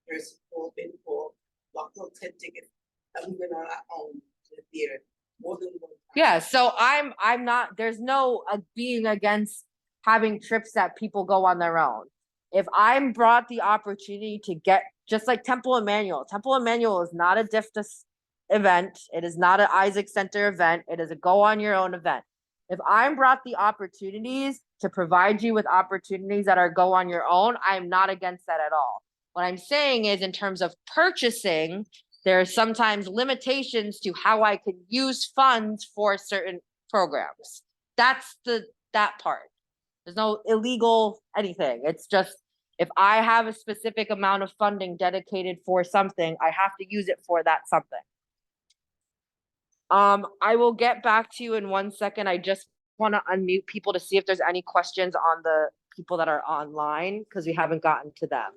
There's 4 been 4, locked on 10 tickets, and we went on our own to the theater more than one time. Yeah, so I'm not, there's no being against having trips that people go on their own. If I'm brought the opportunity to get, just like Temple Emmanuel is not a DIFTAS event. It is not an Isaac Center event. It is a go on your own event. If I'm brought the opportunities to provide you with opportunities that are go on your own, I'm not against that at all. What I'm saying is in terms of purchasing, there are sometimes limitations to how I can use funds for certain programs. That's that part. There's no illegal anything. It's just, if I have a specific amount of funding dedicated for something, I have to use it for that something. I will get back to you in 1 second. I just want to unmute people to see if there's any questions on the people that are online, because we haven't gotten to them.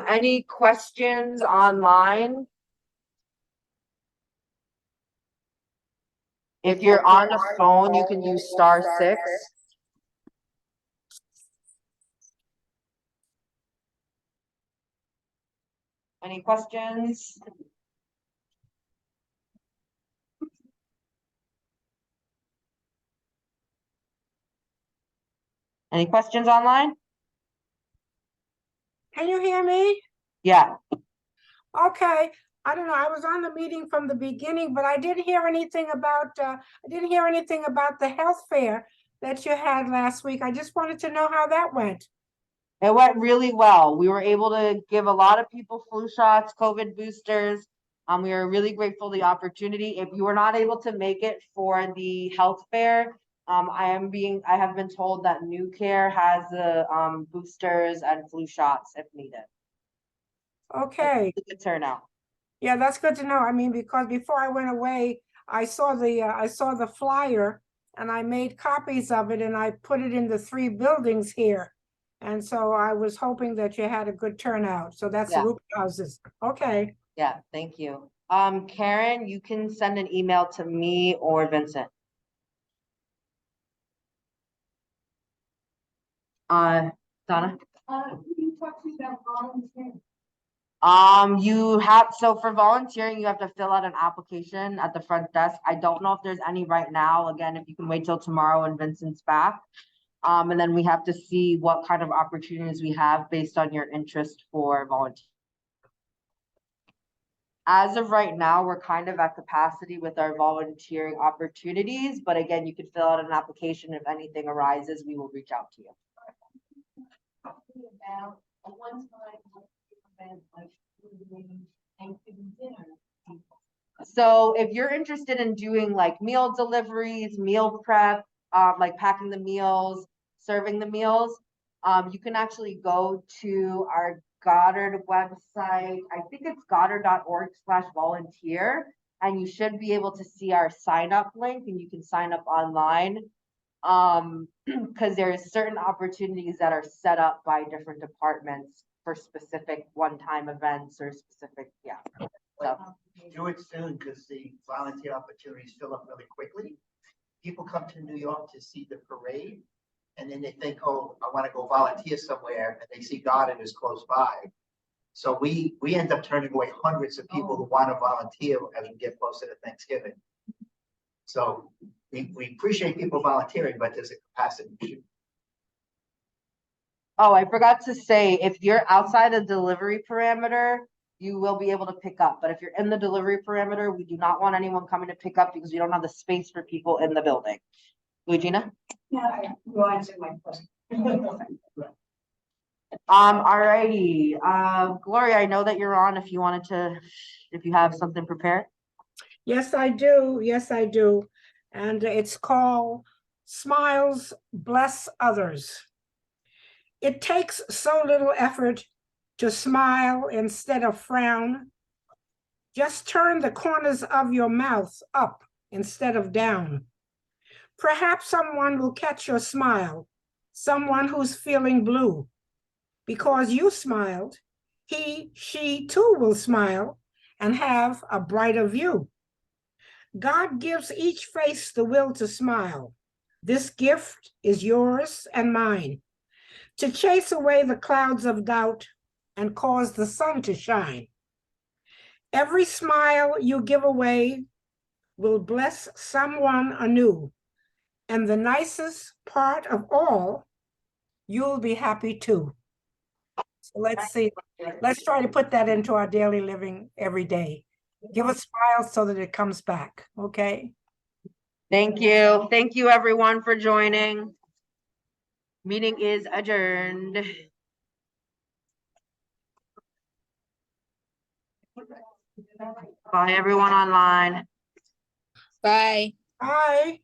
Any questions online? If you're on the phone, you can use *6. Any questions? Any questions online? Can you hear me? Yeah. Okay, I don't know, I was on the meeting from the beginning, but I didn't hear anything about, the health fair that you had last week. I just wanted to know how that went. It went really well. We were able to give a lot of people flu shots, COVID boosters. We are really grateful for the opportunity. If you were not able to make it for the health fair, I have been told that New Care has the boosters and flu shots if needed. Okay, It's a good turnout. yeah, that's good to know. I mean, because before I went away, I saw the flyer and I made copies of it and I put it in the 3 buildings here. And so I was hoping that you had a good turnout. So that's the Yeah. root houses. Okay, Yeah, thank you. Karen, you can send an email to me or Vincent. Donna? You talk to them volunteering. So for volunteering, you have to fill out an application at the front desk. I don't know if there's any right now. Again, if you can wait till tomorrow when Vincent's back. And then we have to see what kind of opportunities we have based on your interest for volunteering. As of right now, we're kind of at capacity with our volunteering opportunities, but again, you can fill out an application. If anything arises, we will reach out to you. About a one-time like Thanksgiving dinner. So if you're interested in doing like meal deliveries, meal prep, like packing the meals, serving the meals, you can actually go to our Goddard website. I think it's goddard.org/volunteer, and you should be able to see our sign up link and you can sign up online. Because there's certain opportunities that are set up by different departments for specific one-time events or specific, yeah. So, Do it soon, because the volunteer opportunities fill up really quickly. People come to New York to see the parade, and then they think, oh, I want to go volunteer somewhere, and they see Goddard is close by. So we end up turning away hundreds of people who want to volunteer as we get closer to Thanksgiving. So we appreciate people volunteering, but there's a capacity issue. Oh, I forgot to say, if you're outside the delivery parameter, you will be able to pick up. But if you're in the delivery parameter, we do not want anyone coming to pick up because we don't have the space for people in the building. Regina? Yeah, you answered my question. Alrighty, Gloria, I know that you're on if you wanted to, if you have something prepared. Yes, I do. Yes, I do. And it's called Smiles Bless Others. It takes so little effort to smile instead of frown. Just turn the corners of your mouth up instead of down. Perhaps someone will catch your smile, someone who's feeling blue. Because you smiled, he, she too will smile and have a brighter view. God gives each face the will to smile. This gift is yours and mine, to chase away the clouds of doubt and cause the sun to shine. Every smile you give away will bless someone anew. And the nicest part of all, you'll be happy too. So let's see, let's try to put that into our daily living every day. Give a smile so that it comes back, okay? Thank you. Thank you, everyone, for joining. Meeting is adjourned. Bye, everyone online. Bye. Bye.